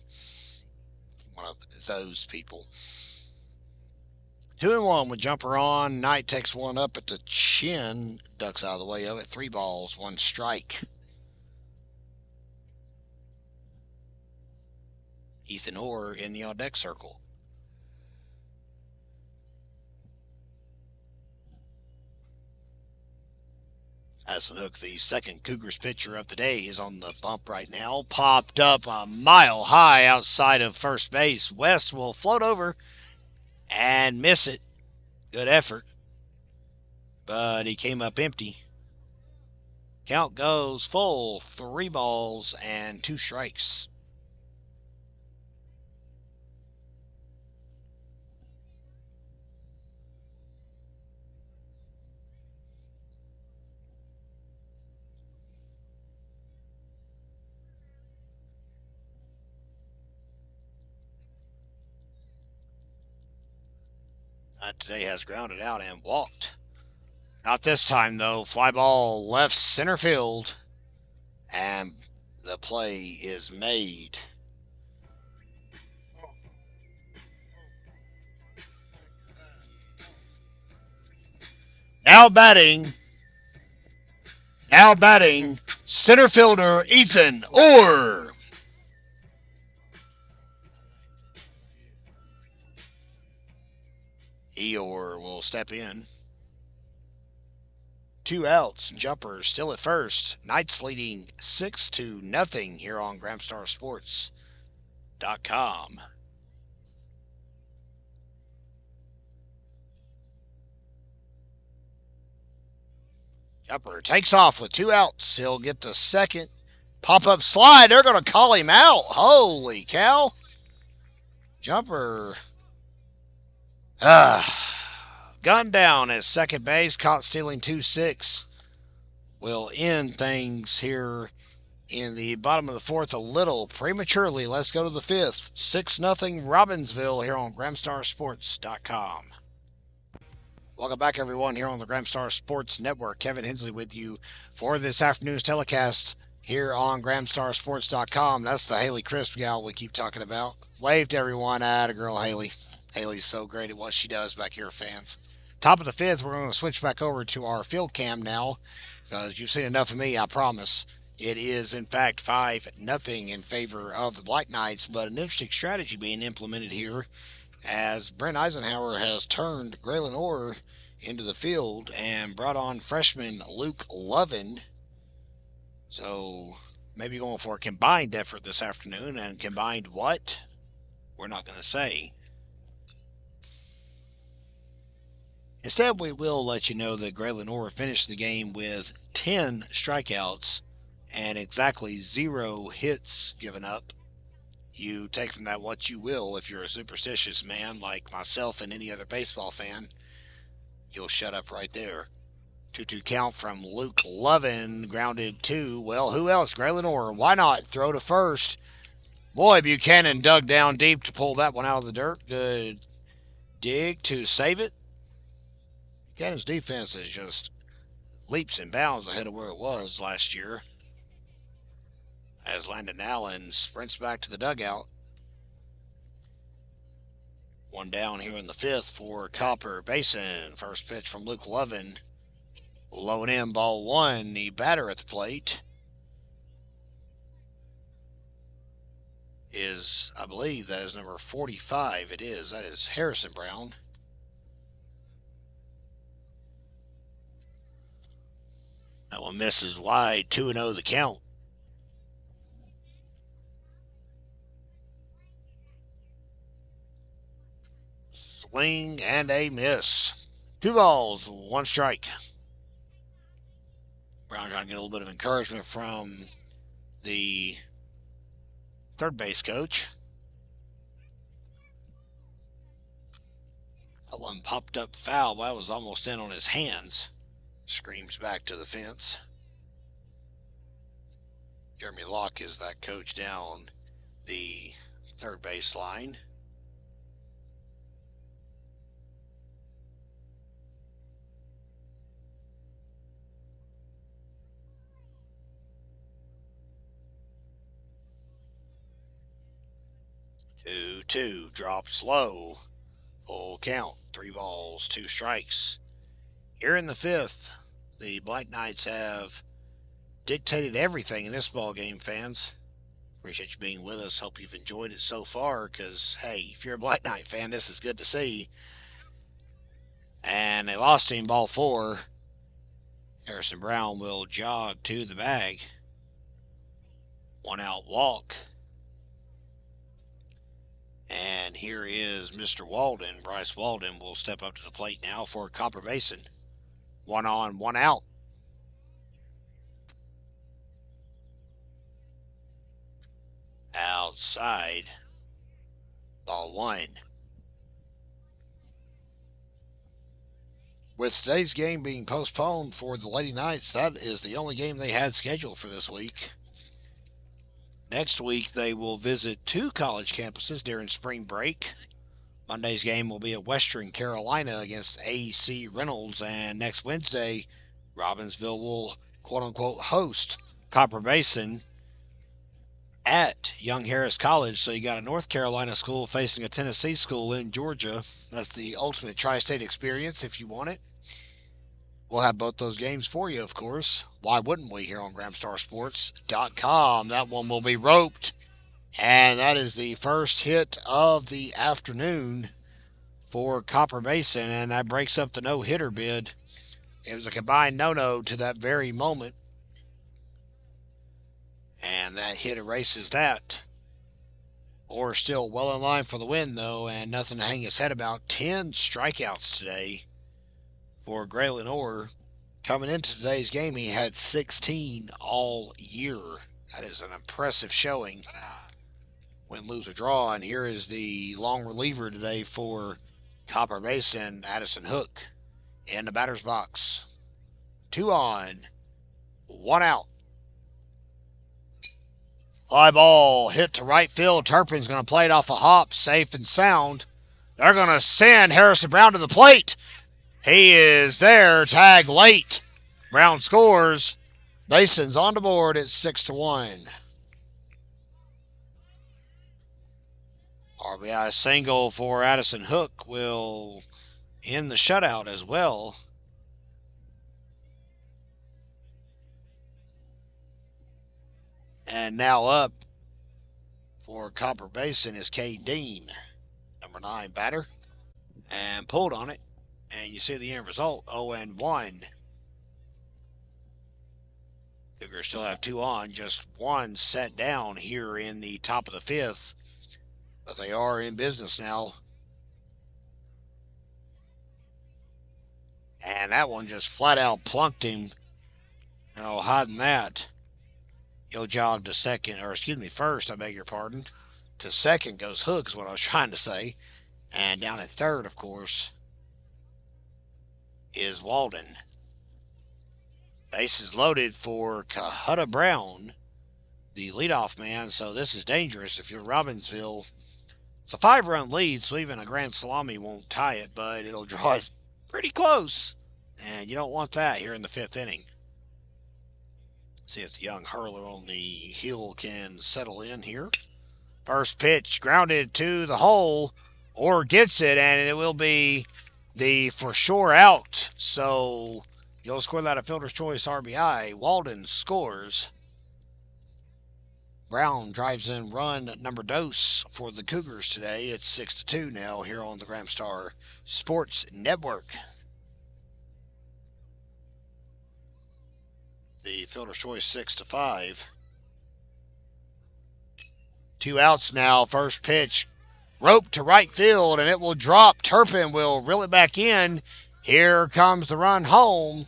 One of those people. 2-1 with Jumper on. Knight takes one up at the chin. Ducks out of the way of it. 3 balls, 1 strike. Ethan Orr in the on-deck circle. Addison Hook, the second Cougars pitcher of the day, is on the bump right now. Popped up a mile high outside of first base. West will float over and miss it. Good effort. But he came up empty. Count goes full, 3 balls and 2 strikes. Today has grounded out and walked. Not this time, though. Fly ball left center field. And the play is made. Now batting, center fielder Ethan Orr. Eeyore will step in. 2 outs. Jumper still at first. Knights leading 6-0 here on GramstarSports.com. Jumper takes off with 2 outs. He'll get the second. Pop-up slide. They're going to call him out. Holy cow. Jumper gunned down at second base. Caught stealing 2-6. Will end things here in the bottom of the 4th a little prematurely. Let's go to the 5th. 6-0 Robbinsville here on GramstarSports.com. Welcome back, everyone, here on the Gramstar Sports Network. Kevin Hensley with you for this afternoon's telecast here on GramstarSports.com. That's the Haley Crisp gal we keep talking about. Wave to everyone. Atta girl, Haley. Haley's so great at what she does back here, fans. Top of the 5th, we're going to switch back over to our field cam now, because you've seen enough of me, I promise. It is, in fact, 5-0 in favor of the Black Knights, but an interesting strategy being implemented here as Brent Eisenhower has turned Graylin Orr into the field and brought on freshman Luke Lovin. So maybe going for a combined effort this afternoon, and combined what? We're not going to say. Instead, we will let you know that Graylin Orr finished the game with 10 strikeouts and exactly 0 hits given up. You take from that what you will. If you're a superstitious man like myself and any other baseball fan, you'll shut up right there. 2-2 count from Luke Lovin, grounded 2. Well, who else? Graylin Orr. Why not throw to first? Boy, Buchanan dug down deep to pull that one out of the dirt. Good dig to save it. Buchanan's defense is just leaps and bounds ahead of where it was last year, as Landon Allen sprints back to the dugout. 1 down here in the 5th for Copper Basin. First pitch from Luke Lovin. Low and in, ball 1. The batter at the plate is, I believe that is number 45. It is. That is Harrison Brown. That one misses wide. 2-0 the count. Swing and a miss. 2 balls, 1 strike. Brown trying to get a little bit of encouragement from the third base coach. That one popped up foul. That was almost in on his hands. Screams back to the fence. Jeremy Locke is that coach down the third base line. Two drops low. Full count. 3 balls, 2 strikes. Here in the 5th, the Black Knights have dictated everything in this ball game, fans. Appreciate you being with us. Hope you've enjoyed it so far, because, hey, if you're a Black Knight fan, this is good to see. And they lost him, ball 4. Harrison Brown will jog to the bag. 1 out walk. And here is Mr. Walden. Bryce Walden will step up to the plate now for Copper Basin. 1 on, 1 out. outside. Ball 1. With today's game being postponed for the Lady Knights, that is the only game they had scheduled for this week. Next week, they will visit 2 college campuses during spring break. Monday's game will be at Western Carolina against A.C. Reynolds, and next Wednesday, Robbinsville will, quote-unquote, host Copper Basin at Young Harris College. So you got a North Carolina school facing a Tennessee school in Georgia. That's the ultimate tri-state experience if you want it. We'll have both those games for you, of course. Why wouldn't we here on GramstarSports.com? That one will be roped. And that is the first hit of the afternoon for Copper Basin, and that breaks up the no-hitter bid. It was a combined no-no to that very moment. And that hit erases that. Orr still well in line for the win, though, and nothing to hang his head about. 10 strikeouts today for Graylin Orr. Coming into today's game, he had 16 all year. That is an impressive showing. Win, lose, or draw, and here is the long reliever today for Copper Basin, Addison Hook, in the batter's box. 2 on, 1 out. Fly ball hit to right field. Turpin's going to play it off a hop, safe and sound. They're going to send Harrison Brown to the plate. He is there. Tag late. Brown scores. Bason's on the board at 6-1. RBI single for Addison Hook will end the shutout as well. And now up for Copper Basin is Cade Dean, number 9 batter, and pulled on it. And you see the end result, 0-1. Cougars still have 2 on, just 1 set down here in the top of the 5th. But they are in business now. And that one just flat out plunked him. Hiding that. He'll jog to second, or excuse me, first, I beg your pardon. To second goes Hook, is what I was trying to say. And down at third, of course, is Walden. Bases loaded for Cahutta Brown, the leadoff man. So this is dangerous if you're Robbinsville. It's a 5-run lead, so even a grand salami won't tie it, but it'll draw it pretty close. And you don't want that here in the 5th inning. See if the young hurler on the hill can settle in here. First pitch grounded to the hole. Orr gets it, and it will be the for sure out. So you'll score that a fielder's choice RBI. Walden scores. Brown drives in run number dose for the Cougars today. It's 6-2 now here on the Gramstar Sports Network. The fielder's choice 6-5. 2 outs now. First pitch roped to right field, and it will drop. Turpin will reel it back in. Here comes the run home.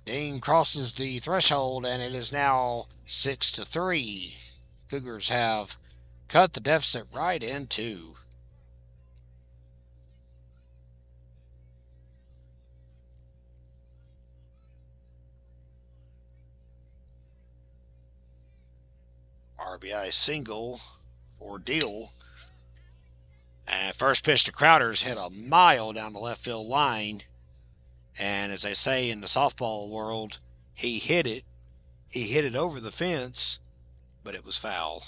Dean crosses the threshold, and it is now 6-3. Cougars have cut the deficit right in 2. RBI single for Deal. And first pitch to Crowder's hit a mile down the left field line. And as they say in the softball world, he hit it. He hit it over the fence, but it was foul.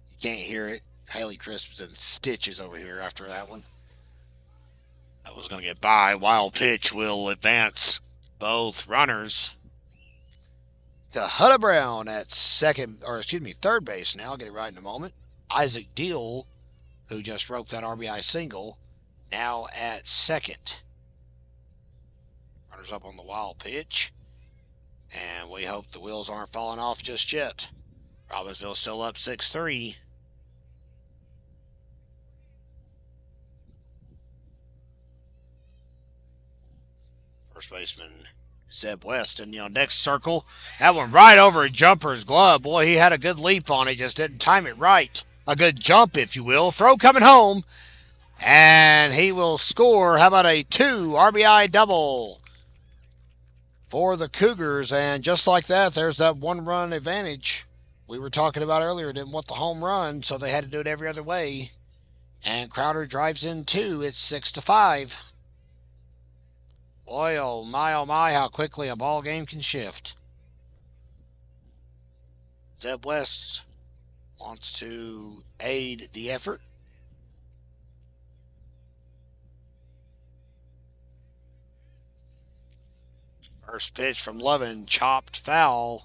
You can't hear it. Haley Crisp's in stitches over here after that one. That was going to get by. Wild pitch will advance both runners. Cahutta Brown at third base now. I'll get it right in a moment. Isaac Deal, who just roped that RBI single, now at second. Runners up on the wild pitch. And we hope the wheels aren't falling off just yet. Robbinsville still up 6-3. First baseman Zeb West in the next circle. That one right over a jumper's glove. Boy, he had a good leap on it, just didn't time it right. A good jump, if you will. Throw coming home. And he will score. How about a 2 RBI double for the Cougars? And just like that, there's that 1-run advantage we were talking about earlier. Didn't want the home run, so they had to do it every other way. And Crowder drives in 2. It's 6-5. Boy, oh my, how quickly a ball game can shift. Zeb West wants to aid the effort. First pitch from Lovin, chopped foul.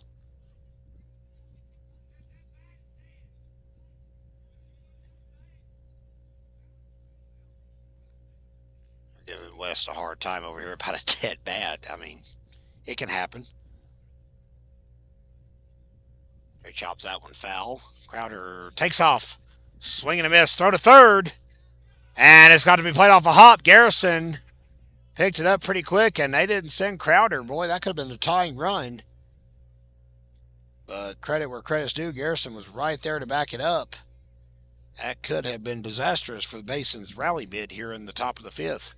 They're giving West a hard time over here about a dead bat. I mean, it can happen. He chops that one foul. Crowder takes off. Swing and a miss. Throw to third. And it's got to be played off a hop. Garrison picked it up pretty quick, and they didn't send Crowder. Boy, that could have been the tying run. But credit where credit's due. Garrison was right there to back it up. That could have been disastrous for the Basin's rally bid here in the top of the 5th.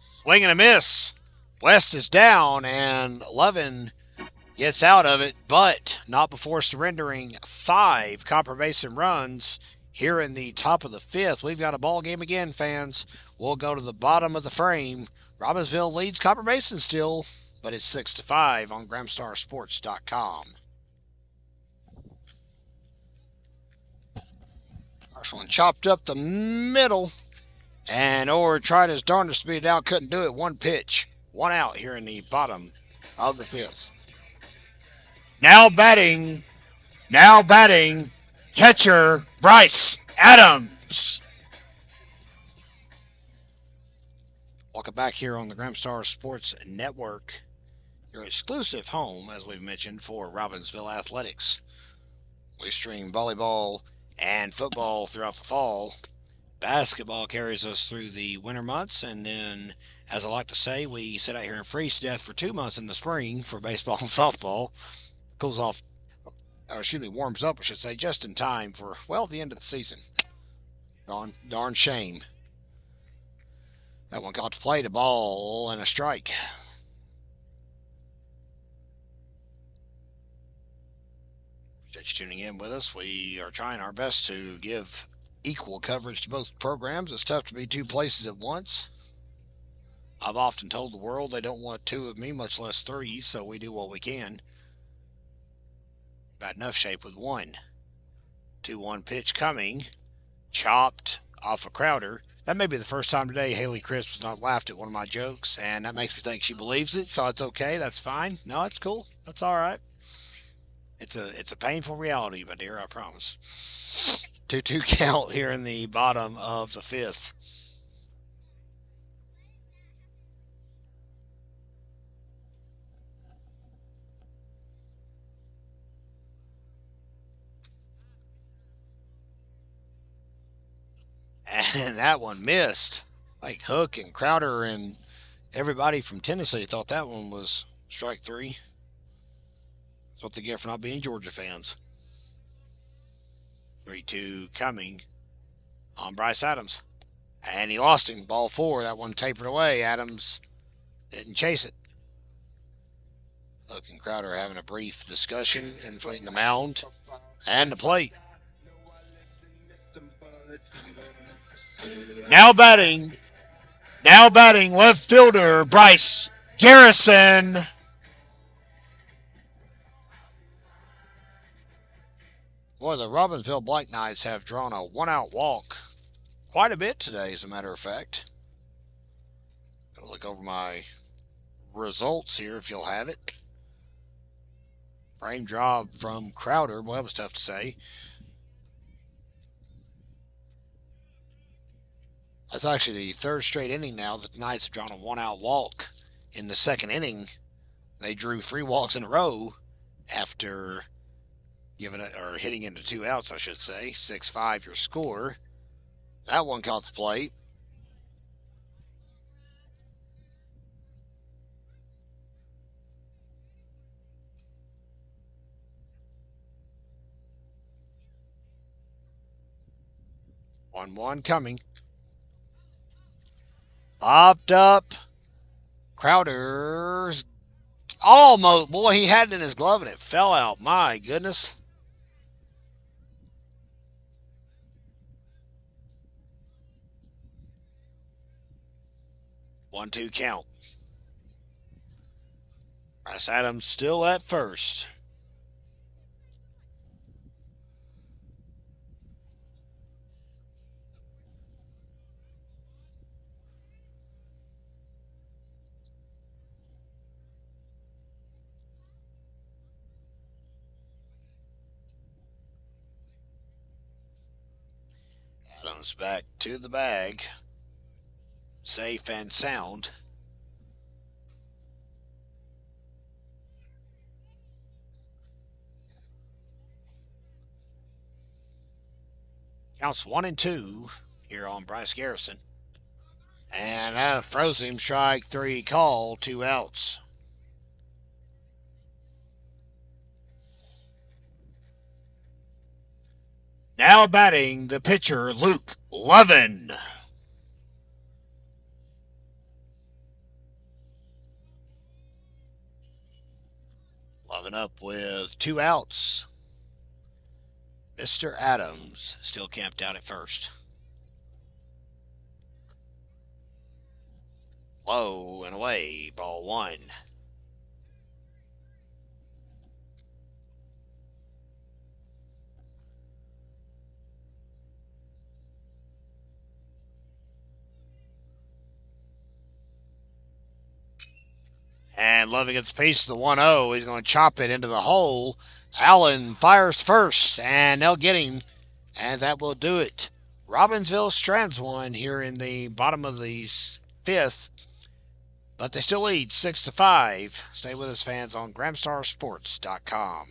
Swing and a miss. West is down, and Levin gets out of it, but not before surrendering 5 Copper Basin runs here in the top of the 5th. We've got a ball game again, fans. We'll go to the bottom of the frame. Robbinsville leads Copper Basin still, but it's 6-5 on GramStarSports.com. First one chopped up the middle, and Orr tried his darndest to beat it out, couldn't do it. 1 pitch, 1 out here in the bottom of the 5th. Now batting, catcher Bryce Adams. Welcome back here on the Gramstar Sports Network, your exclusive home, as we've mentioned, for Robbinsville Athletics. We stream volleyball and football throughout the fall. Basketball carries us through the winter months, and then, as I like to say, we sit out here and freeze to death for 2 months in the spring for baseball and softball. Cools off, or warms up, I should say, just in time for, well, the end of the season. Darn shame. That one got to play the ball and a strike. Appreciate you tuning in with us. We are trying our best to give equal coverage to both programs. It's tough to be 2 places at once. I've often told the world they don't want 2 of me, much less 3, so we do what we can. Got enough shape with 1. 2-1 pitch coming. Chopped off a Crowder. That may be the first time today Haley Crisp has not laughed at one of my jokes, and that makes me think she believes it, so it's okay. That's fine. No, it's cool. That's all right. It's a painful reality, my dear, I promise. 2-2 count here in the bottom of the 5th. And that one missed. Like Hook and Crowder and everybody from Tennessee thought that one was strike 3. That's what they get for not being Georgia fans. 3-2 coming on Bryce Adams. And he lost him. Ball 4. That one tapered away. Adams didn't chase it. Hook and Crowder having a brief discussion in between the mound and the plate. Now batting left fielder Bryce Garrison. Boy, the Robbinsville Black Knights have drawn a 1-out walk quite a bit today, as a matter of fact. Gotta look over my results here if you'll have it. Frame job from Crowder. Boy, that was tough to say. That's actually the 3rd straight inning now that the Knights have drawn a 1-out walk. In the 2nd inning, they drew 3 walks in a row after giving it, or hitting into 2 outs, I should say. 6-5 your score. That one caught the plate. One coming. Popped up. Crowder's almost. Boy, he had it in his glove and it fell out. My goodness. 1-2 count. Bryce Adams still at first. Adams back to the bag. Safe and sound. Counts 1-2 here on Bryce Garrison. And that throws him strike 3 call, 2 outs. Now batting the pitcher, Luke Levin. Levin up with 2 outs. Mr. Adams still camped out at first. Low and away, ball 1. And Levin gets a piece of the 1-0. He's going to chop it into the hole. Allen fires first, and they'll get him, and that will do it. Robbinsville strands one here in the bottom of the 5th, but they still lead 6-5. Stay with us, fans, on GramstarSports.com.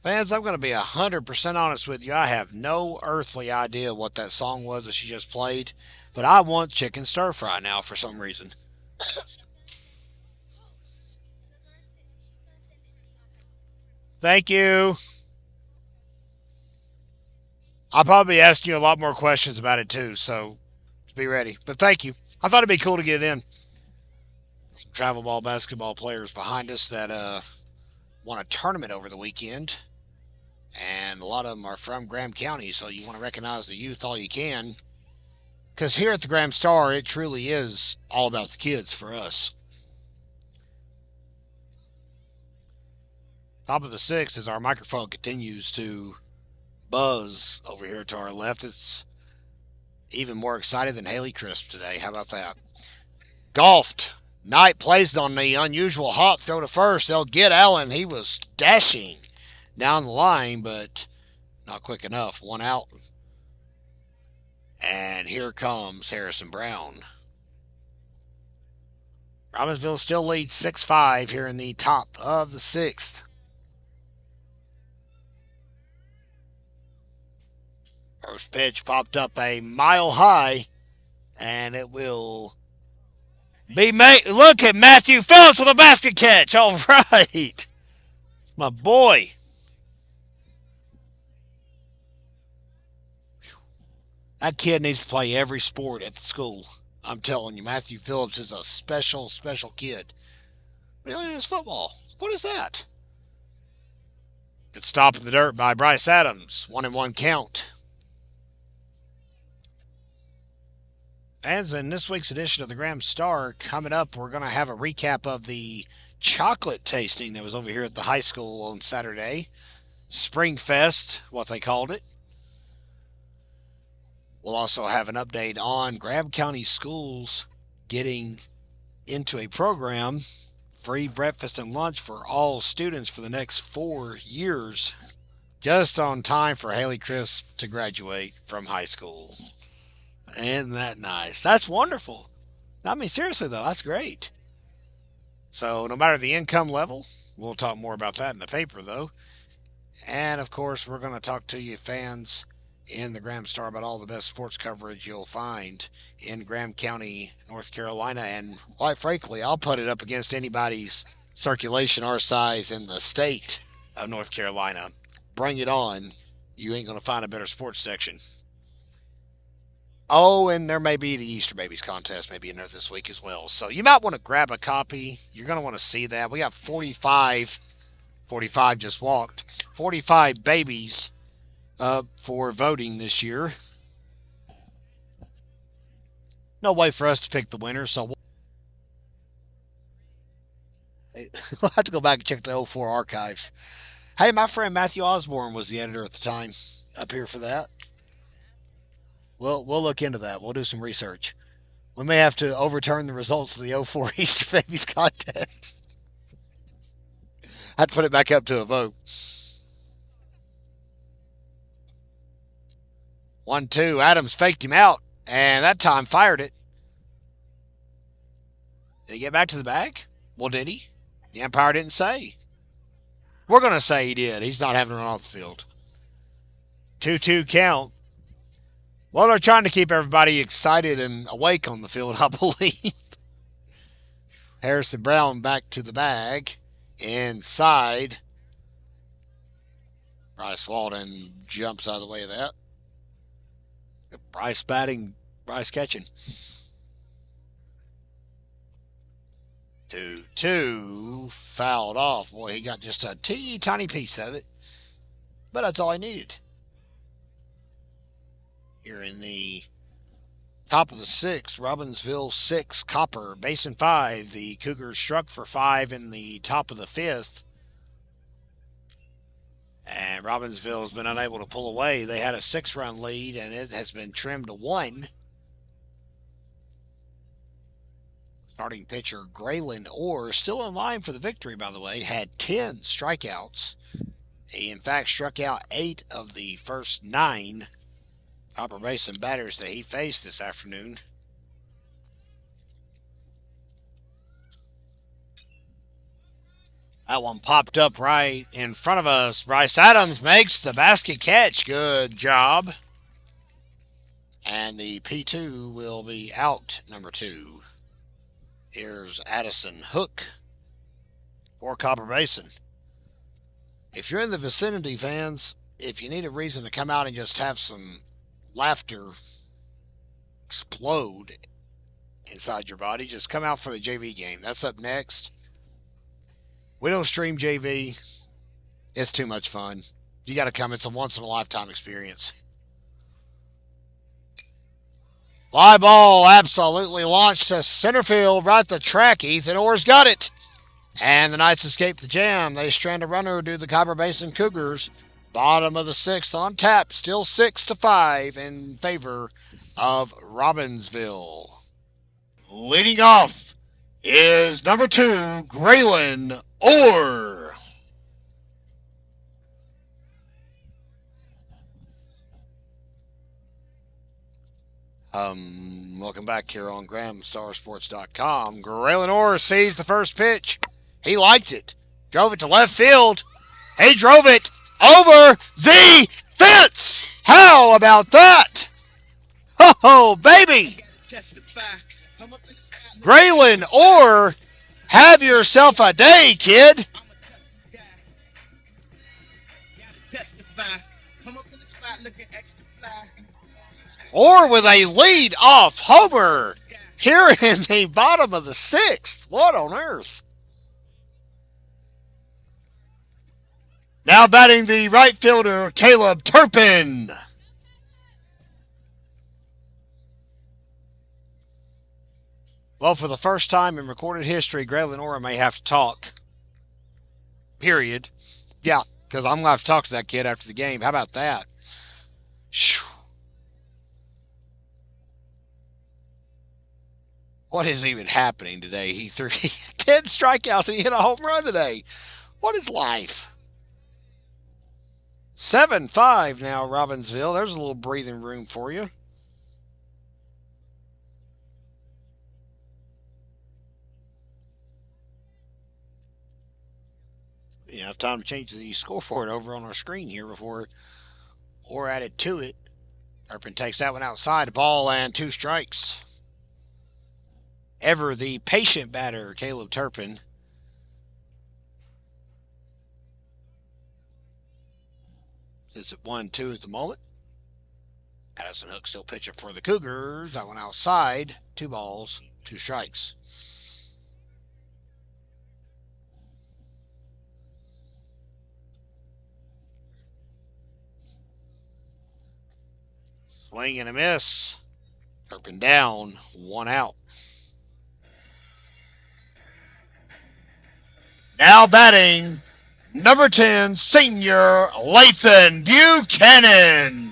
Fans, I'm going to be 100% honest with you. I have no earthly idea what that song was that she just played, but I want chicken stir fry now for some reason. Thank you. I'll probably ask you a lot more questions about it too, so be ready. But thank you. I thought it'd be cool to get it in. Some travel ball basketball players behind us that won a tournament over the weekend. And a lot of them are from Graham County, so you want to recognize the youth all you can. Because here at the Graham Star, it truly is all about the kids for us. Top of the 6th as our microphone continues to buzz over here to our left. It's even more excited than Haley Crisp today. How about that? Golfed. Knight plays on the unusual hop throw to first. They'll get Allen. He was dashing down the line, but not quick enough. 1 out. And here comes Harrison Brown. Robbinsville still leads 6-5 here in the top of the 6th. First pitch popped up a mile high, and it will be made. Look at Matthew Phillips with a basket catch. All right. It's my boy. That kid needs to play every sport at the school. I'm telling you, Matthew Phillips is a special, special kid. Really, it's football. What is that? Good stop in the dirt by Bryce Adams. 1-1 count. And in this week's edition of the Graham Star, coming up, we're going to have a recap of the chocolate tasting that was over here at the high school on Saturday. Spring Fest, what they called it. We'll also have an update on Graham County schools getting into a program, free breakfast and lunch for all students for the next 4 years, just on time for Haley Crisp to graduate from high school. Isn't that nice? That's wonderful. I mean, seriously, though, that's great. So no matter the income level, we'll talk more about that in the paper, though. And, of course, we're going to talk to you fans in the Graham Star about all the best sports coverage you'll find in Graham County, North Carolina. And, quite frankly, I'll put it up against anybody's circulation our size in the state of North Carolina. Bring it on. You ain't going to find a better sports section. Oh, and there may be the Easter Babies contest maybe in there this week as well. So you might want to grab a copy. You're going to want to see that. We got 45 just walked. 45 babies up for voting this year. No way for us to pick the winner, so we'll have to go back and check the 04 archives. Hey, my friend Matthew Osborne was the editor at the time up here for that. We'll look into that. We'll do some research. We may have to overturn the results of the 04 Easter Babies contest. I have to put it back up to a vote. 1-2. Adams faked him out, and that time fired it. Did he get back to the bag? Well, did he? The umpire didn't say. We're going to say he did. He's not having to run off the field. 2-2 count. Well, they're trying to keep everybody excited and awake on the field, I believe. Harrison Brown back to the bag. Inside. Bryce Walden jumps out of the way of that. Bryce batting, Bryce catching. 2-2. Fouled off. Boy, he got just a teeny tiny piece of it. But that's all he needed. Here in the top of the sixth, Robbinsville 6, Copper Basin 5. The Cougars struck for 5 in the top of the fifth. And Robbinsville has been unable to pull away. They had a 6-run lead, and it has been trimmed to 1. Starting pitcher Graylin Orr, still in line for the victory, by the way, had 10 strikeouts. He, in fact, struck out 8 of the first 9 Copper Basin batters that he faced this afternoon. That one popped up right in front of us. Bryce Adams makes the basket catch. Good job. And the P2 will be out, number 2. Here's Addison Hook for Copper Basin. If you're in the vicinity, fans, if you need a reason to come out and just have some laughter explode inside your body, just come out for the JV game. That's up next. We don't stream JV. It's too much fun. You got to come. It's a once-in-a-lifetime experience. Fly ball absolutely launched to center field, right the track. Ethan Orr's got it. And the Knights escape the jam. They strand a runner to the Copper Basin Cougars. Bottom of the sixth on tap. Still 6-5 in favor of Robbinsville. Leading off is number 2, Graylin Orr. Welcome back here on GrahamStarSports.com. Graylin Orr sees the first pitch. He liked it. Drove it to left field. He drove it over the fence. How about that? Oh, baby. Graylin Orr, have yourself a day, kid. Orr with a lead-off homer here in the bottom of the sixth. What on earth? Now batting the right fielder, Caleb Turpin. Well, for the first time in recorded history, Graylin Orr may have to talk. Period. Yeah, because I'm going to have to talk to that kid after the game. How about that? Whew. What is even happening today? He threw 10 strikeouts and he hit a home run today. What is life? 7-5 now, Robbinsville. There's a little breathing room for you. enough time to change the scoreboard over on our screen here before Orr added to it. Turpin takes that one outside, ball and 2 strikes. Ever the patient batter, Caleb Turpin. It's at 1-2 at the moment. Addison Hook still pitching for the Cougars. That one outside, 2 balls, 2 strikes. Swing and a miss. Turpin down, 1 out. Now batting, number 10, senior Lathan Buchanan.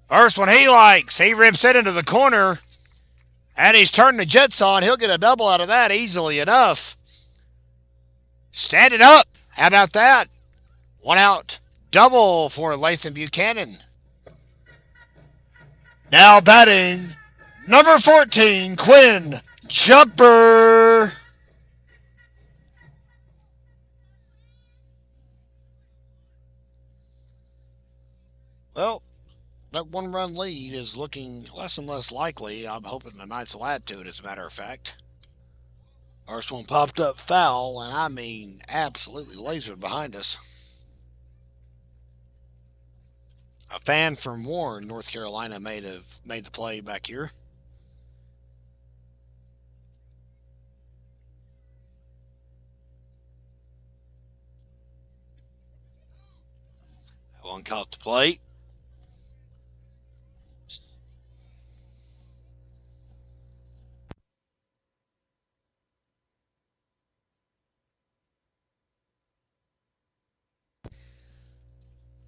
First one he likes. He rips it into the corner. And he's turning the Jets on. He'll get a double out of that easily enough. Standing up. How about that? 1 out. Double for Lathan Buchanan. Now batting, number 14, Quinn Jumper. Well, that 1-run lead is looking less and less likely. I'm hoping the Knights will add to it, as a matter of fact. First one popped up foul, and I mean absolutely lasered behind us. A fan from Warren, North Carolina, made the play back here. That one caught the plate.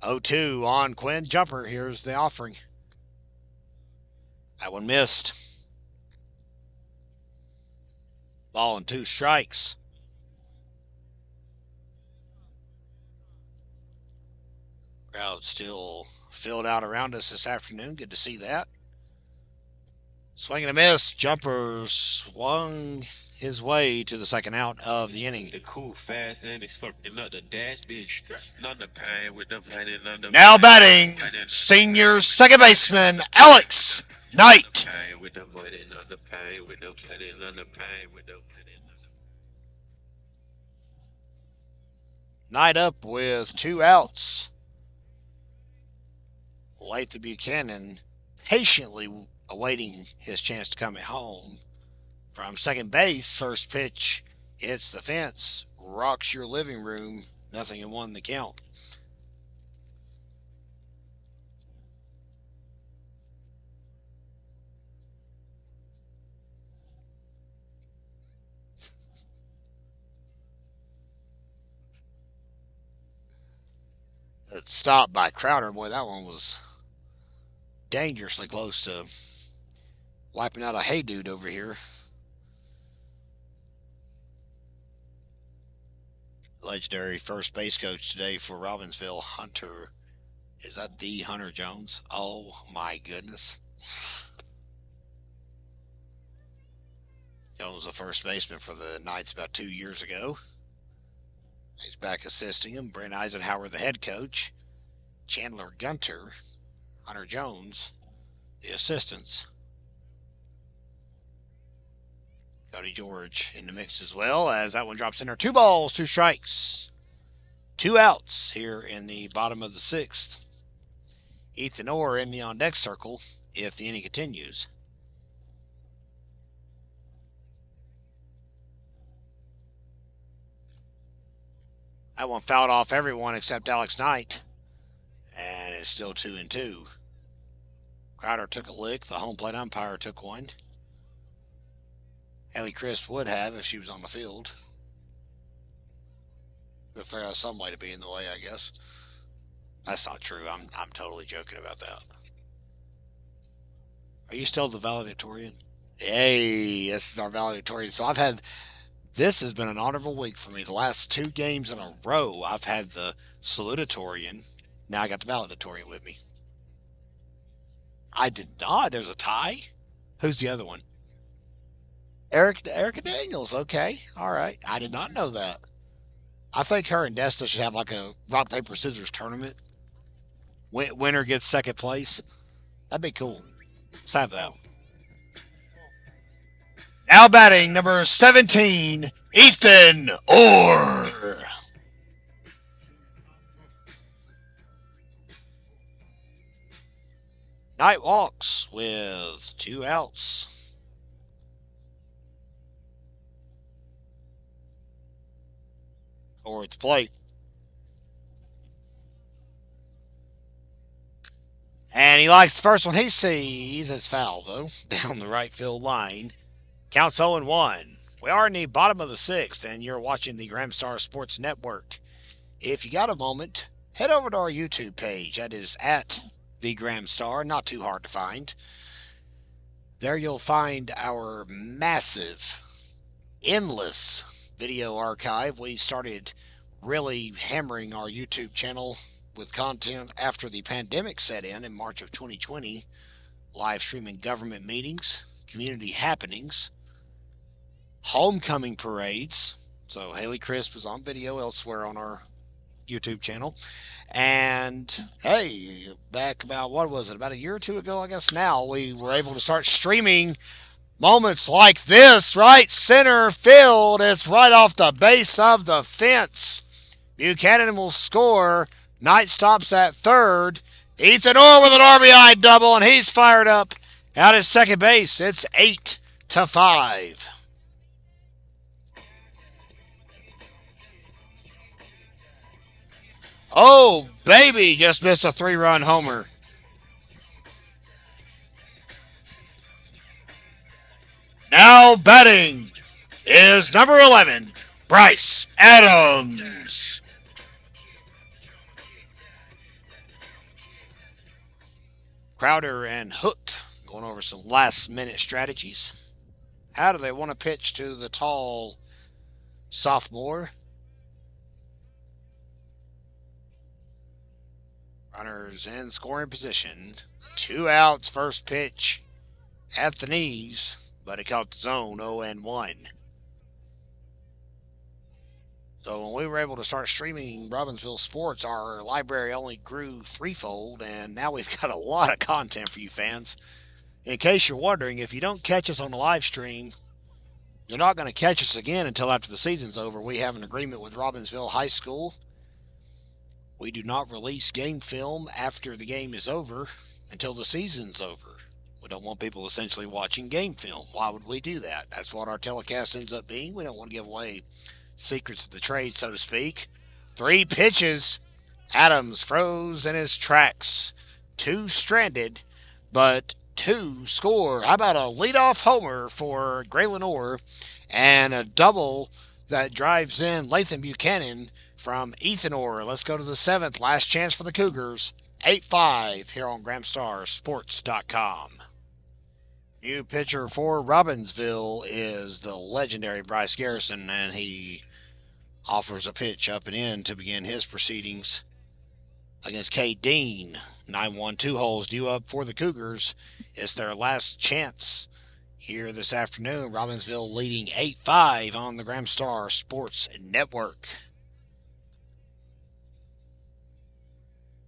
Oh-2 on Quinn Jumper. Here's the offering. That one missed. Ball and 2 strikes. Crowd still filled out around us this afternoon. Good to see that. Swing and a miss. Jumper swung his way to the second out of the inning. The cool, fast, and it's fucking up the dash bitch. None the pain with them landing on the Now batting, senior second baseman Alex Knight. pain with them landing on the pain with them landing on the pain with them landing on the Knight up with 2 outs. Lathan Buchanan patiently awaiting his chance to come at home. From second base, first pitch hits the fence, rocks your living room, 0-1 the count. That stop by Crowder, boy, that one was dangerously close to wiping out a hey dude over here. Legendary first base coach today for Robbinsville, Hunter. Is that the Hunter Jones? Oh my goodness. Jones was the first baseman for the Knights about 2 years ago. He's back assisting him. Brent Eisenhower, the head coach. Chandler Gunter, Hunter Jones, the assistants. Cody George in the mix as well, as that one drops in there. 2 balls, 2 strikes. 2 outs here in the bottom of the 6th. Ethan Orr in the on-deck circle if the inning continues. That one fouled off everyone except Alex Knight. And it's still 2-2. Crowder took a lick. The home plate umpire took one. Haley Crisp would have if she was on the field. If there was some way to be in the way, I guess. That's not true. I'm totally joking about that. Are you still the valedictorian? Hey, this is our valedictorian. So this has been an honorable week for me. The last 2 games in a row, I've had the salutatorian. Now I got the valedictorian with me. I did not. There's a tie. Who's the other one? Erica Daniels. Okay. All right. I did not know that. I think her and Desta should have like a rock, paper, scissors tournament. Winner gets second place. That'd be cool. Let's have that. Now batting, number 17, Ethan Orr. Night walks with 2 outs. Or at the plate. And he likes the first one he sees. It's foul, though, down the right field line. Counts 0-1. We are in the bottom of the 6th, and you're watching the Graham Star Sports Network. If you got a moment, head over to our YouTube page. That is at the Graham Star. Not too hard to find. There you'll find our massive, endless video archive. We started really hammering our YouTube channel with content after the pandemic set in March of 2020. Live streaming government meetings, community happenings, homecoming parades. So Haley Crisp was on video elsewhere on our YouTube channel. And hey, back about, about a year or two ago, I guess now, we were able to start streaming moments like this, right center field. It's right off the base of the fence. Buchanan will score. Knight stops at third. Ethan Orr with an RBI double, and he's fired up out at second base. It's 8-5. Oh, baby, just missed a 3-run homer. Now batting is number 11, Bryce Adams. Crowder and Hook going over some last-minute strategies. How do they want to pitch to the tall sophomore? Runners in scoring position. 2 outs, first pitch at the knees, but it caught the zone, 0-1. So when we were able to start streaming Robbinsville Sports, our library only grew threefold, and now we've got a lot of content for you fans. In case you're wondering, if you don't catch us on the live stream, you're not going to catch us again until after the season's over. We have an agreement with Robbinsville High School. We do not release game film after the game is over until the season's over. We don't want people essentially watching game film. Why would we do that? That's what our telecast ends up being. We don't want to give away secrets of the trade, so to speak. 3 pitches. Adams froze in his tracks. 2 stranded, but 2 score. How about a leadoff homer for Graylin Orr and a double that drives in Latham Buchanan from Ethan Orr. Let's go to the 7th. Last chance for the Cougars. 8-5 here on GrahamStarSports.com. New pitcher for Robbinsville is the legendary Bryce Garrison, and he offers a pitch up and in to begin his proceedings against Cade Dean. 9-1 2-holes due up for the Cougars. It's their last chance here this afternoon. Robbinsville leading 8-5 on the Graham Star Sports Network.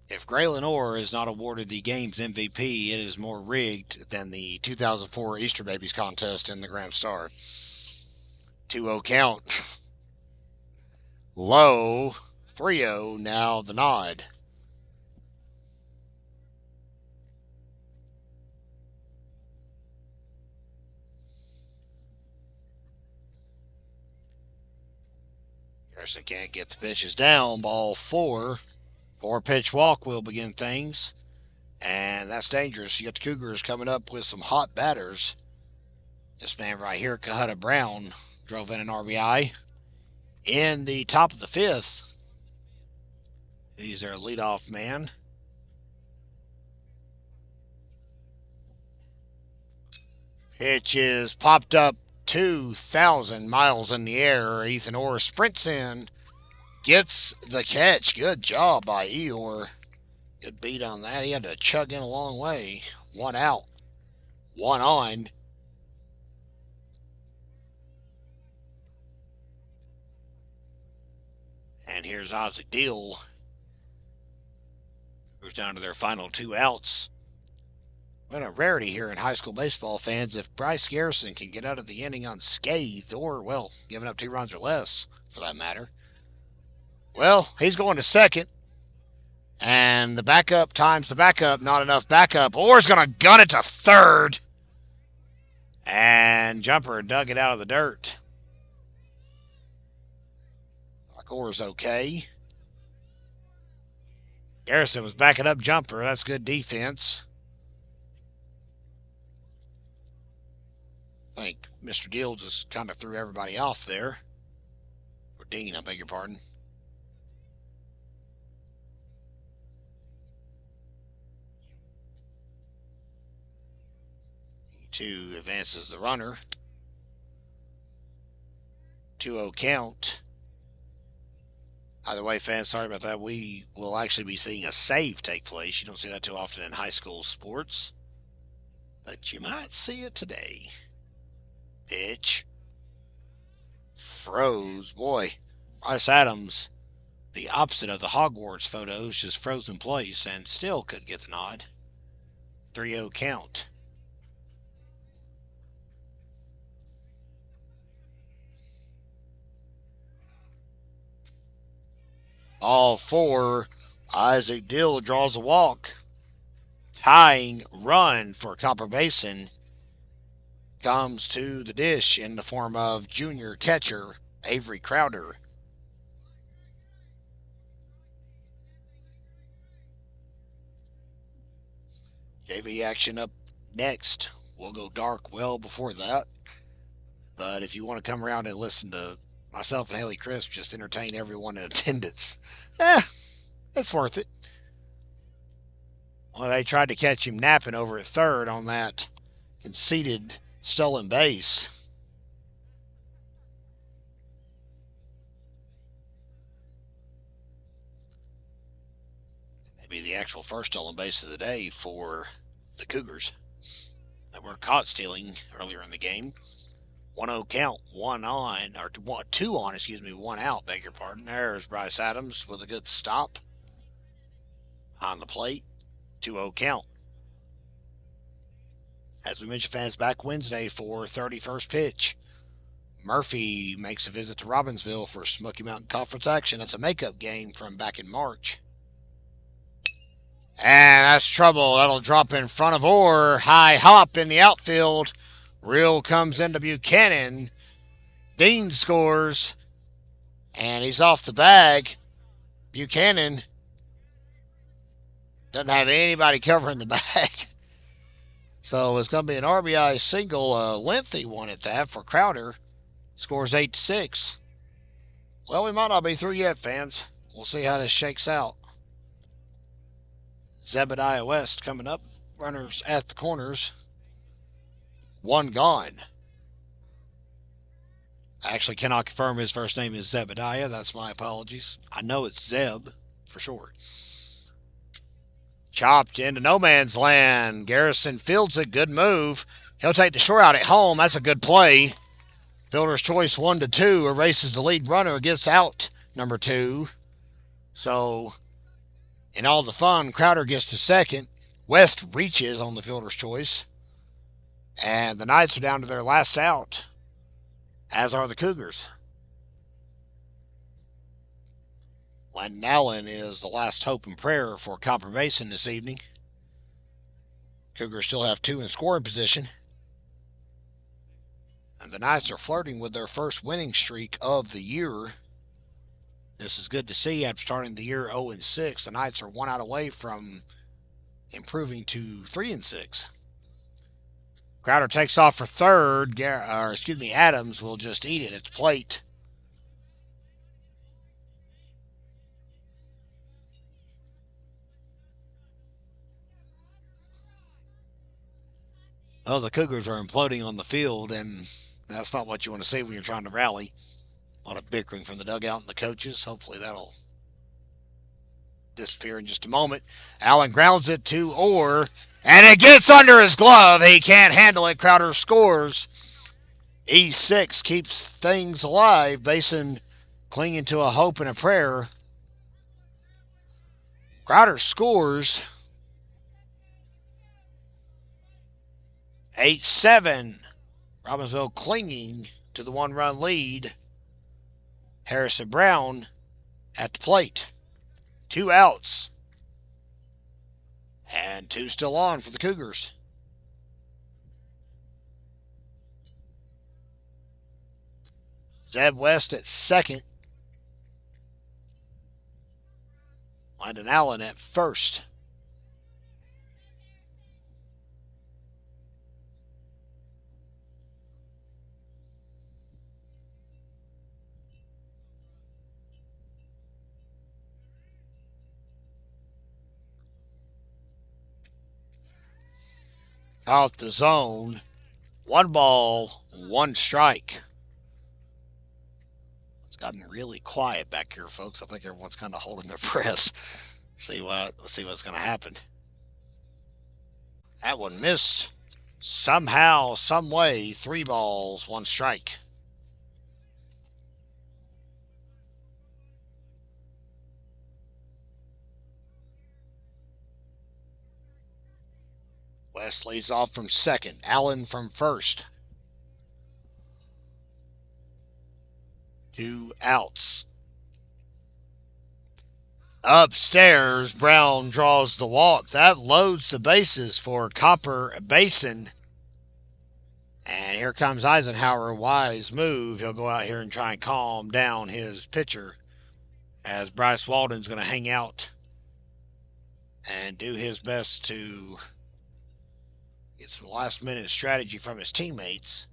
If Graylin Orr is not awarded the game's MVP, it is more rigged than the 2004 Easter Babies contest in the Graham Star. 2-0 count. Low. 3-0. Now the nod. Garrison can't get the pitches down. Ball 4. 4-pitch walk will begin things, and that's dangerous. You got the Cougars coming up with some hot batters. This man right here, Kahutta Brown, drove in an RBI in the top of the 5th. He's their leadoff man. Pitch is popped up 2,000 miles in the air. Ethan Orr sprints in. Gets the catch. Good job by Eeyore. Good beat on that. He had to chug in a long way. 1 out, 1 on. And here's Isaac Deal. Who's down to their final 2 outs. What a rarity here in high school baseball, fans. If Bryce Garrison can get out of the inning unscathed, or, well, giving up 2 runs or less, for that matter, well, he's going to second. And the backup times the backup, not enough backup. Orr's going to gun it to third. And Jumper dug it out of the dirt. Like Orr's okay. Garrison was backing up Jumper. That's good defense. I think Mr. Deal just kind of threw everybody off there. Or Dean, I beg your pardon. He advances the runner. 2-0 count. Either way, fans, sorry about that. We will actually be seeing a save take place. You don't see that too often in high school sports. But you might see it today. Pitch. Froze. Boy, Bryce Adams, the opposite of the Hogwarts photos, just froze in place and still could get the nod. 3-0 count. All 4. Isaac Dill draws a walk. Tying run for Copper Basin comes to the dish in the form of junior catcher Avery Crowder. JV action up next. We'll go dark well before that. But if you want to come around and listen to myself and Haley Crisp just entertain everyone in attendance, it's worth it. Well, they tried to catch him napping over at third on that conceded stolen base. Maybe the actual first stolen base of the day for the Cougars that were caught stealing earlier in the game. 1-0 count, 1 on, or 2 on, 1 out, beg your pardon. There's Bryce Adams with a good stop on the plate. 2-0 count. As we mentioned, fans, back Wednesday for 31st pitch. Murphy makes a visit to Robbinsville for Smoky Mountain Conference action. It's a makeup game from back in March. And that's trouble. That'll drop in front of Orr. High hop in the outfield. Reel comes into Buchanan. Dean scores. And he's off the bag. Buchanan doesn't have anybody covering the bag. So it's going to be an RBI single, a lengthy one at that for Crowder. Scores 8-6. Well, we might not be through yet, fans. We'll see how this shakes out. Zebediah West coming up. Runners at the corners. 1 gone. I actually cannot confirm his first name is Zebediah. That's my apologies. I know it's Zeb for sure. Chopped into no man's land. Garrison fields it. Good move. He'll take the short out at home. That's a good play. Fielder's choice 1-2 erases the lead runner. Gets out number 2. So, in all the fun, Crowder gets to second. West reaches on the fielder's choice. And the Knights are down to their last out, as are the Cougars. Landon Allen is the last hope and prayer for Copper Basin this evening. Cougars still have 2 in scoring position. And the Knights are flirting with their first winning streak of the year. This is good to see after starting the year 0-6. The Knights are 1 out away from improving to 3-6. Crowder takes off for third. Adams will just eat it at the plate. Well, the Cougars are imploding on the field, and that's not what you want to see when you're trying to rally. A lot of bickering from the dugout and the coaches. Hopefully that'll disappear in just a moment. Allen grounds it to Orr. And it gets under his glove. He can't handle it. Crowder scores. E6 keeps things alive. Basin clinging to a hope and a prayer. Crowder scores. 8-7. Robbinsville clinging to the one-run lead. Harrison Brown at the plate. 2 outs. And 2 still on for the Cougars. Zeb West at second. Landon Allen at first. Out the zone. 1 ball, 1 strike. It's gotten really quiet back here, folks. I think everyone's kind of holding their breath. Let's see what's going to happen. That one missed. Somehow, some way, 3 balls, 1 strike. West leads off from second. Allen from first. 2 outs. Upstairs, Brown draws the walk. That loads the bases for Copper Basin. And here comes Eisenhower. Wise move. He'll go out here and try and calm down his pitcher, as Bryce Walden's going to hang out and do his best to get some last-minute strategy from his teammates.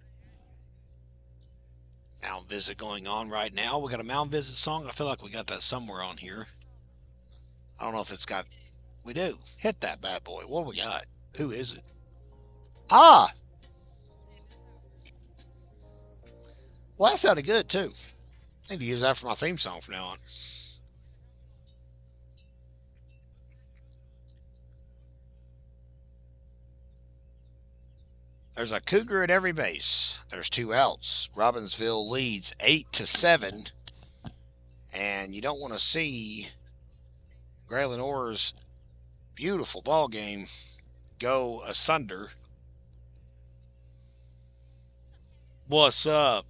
Mound visit going on right now. We got a mound visit song. I feel like we got that somewhere on here. I don't know if it's got... We do. Hit that bad boy. What we got? Who is it? Ah! Well, that sounded good, too. I need to use that for my theme song from now on. There's a Cougar at every base. There's 2 outs. Robbinsville leads 8-7. And you don't want to see Graylin Orr's beautiful ball game go asunder. What's up?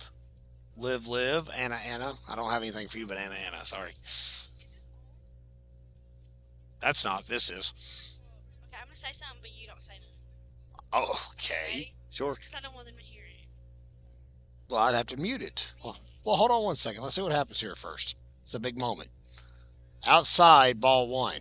Live. Anna. I don't have anything for you but Anna. Sorry. That's not. This is. Okay, I'm going to say something, but you don't say nothing. Okay. Okay? Sure. Because I don't want them to hear it. Well, I'd have to mute it. Well, hold on one second. Let's see what happens here first. It's a big moment. Outside, ball 1.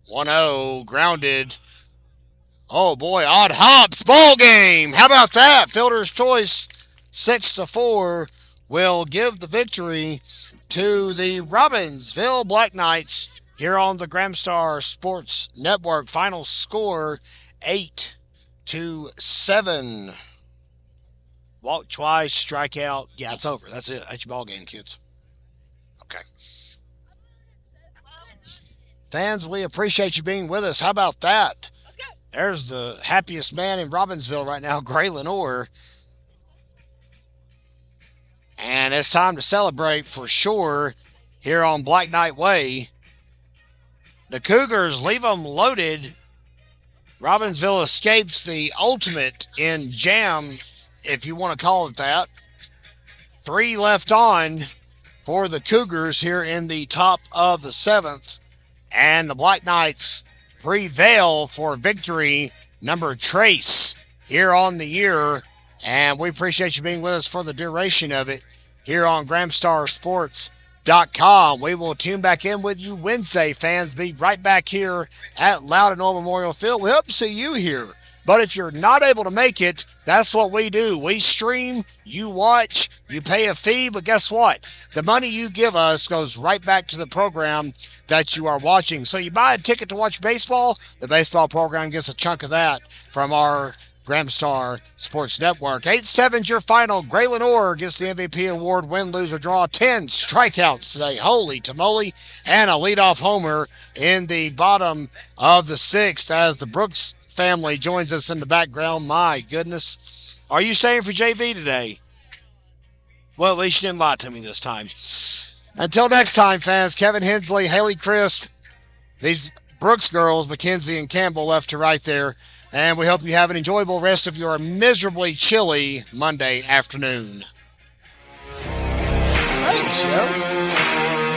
"1-0, grounded. Oh boy, odd hops, ball game. How about that? Fielder's choice, 6-4, will give the victory to the Robbinsville Black Knights here on the Gramstar Sports Network. Final score, 8-7. Walk twice, strikeout. Yeah, it's over. That's it. That's your ball game, kids. Okay. Fans, we appreciate you being with us. How about that? Let's go. There's the happiest man in Robbinsville right now, Graylin Orr. And it's time to celebrate for sure here on Black Knight Way. The Cougars leave them loaded. Robbinsville escapes the ultimate in jam, if you want to call it that. 3 left on for the Cougars here in the top of the 7th. And the Black Knights prevail for victory number trace here on the year. And we appreciate you being with us for the duration of it here on GramstarSports.com. We will tune back in with you Wednesday, fans. Be right back here at Loudon Memorial Field. We hope to see you here. But if you're not able to make it, that's what we do. We stream, you watch, you pay a fee, but guess what? The money you give us goes right back to the program that you are watching. So you buy a ticket to watch baseball, the baseball program gets a chunk of that from our Graham Star Sports Network. 8-7's your final. Gray Lenore gets the MVP award. Win, lose, or draw. 10 strikeouts today. Holy tamale. And a leadoff homer in the bottom of the 6th as the Brooks family joins us in the background. My goodness. Are you staying for JV today? Well, at least you didn't lie to me this time. Until next time, fans, Kevin Hensley, Haley Crisp, these Brooks girls, Mackenzie and Campbell left to right there. And we hope you have an enjoyable rest of your miserably chilly Monday afternoon. Hey, Joe.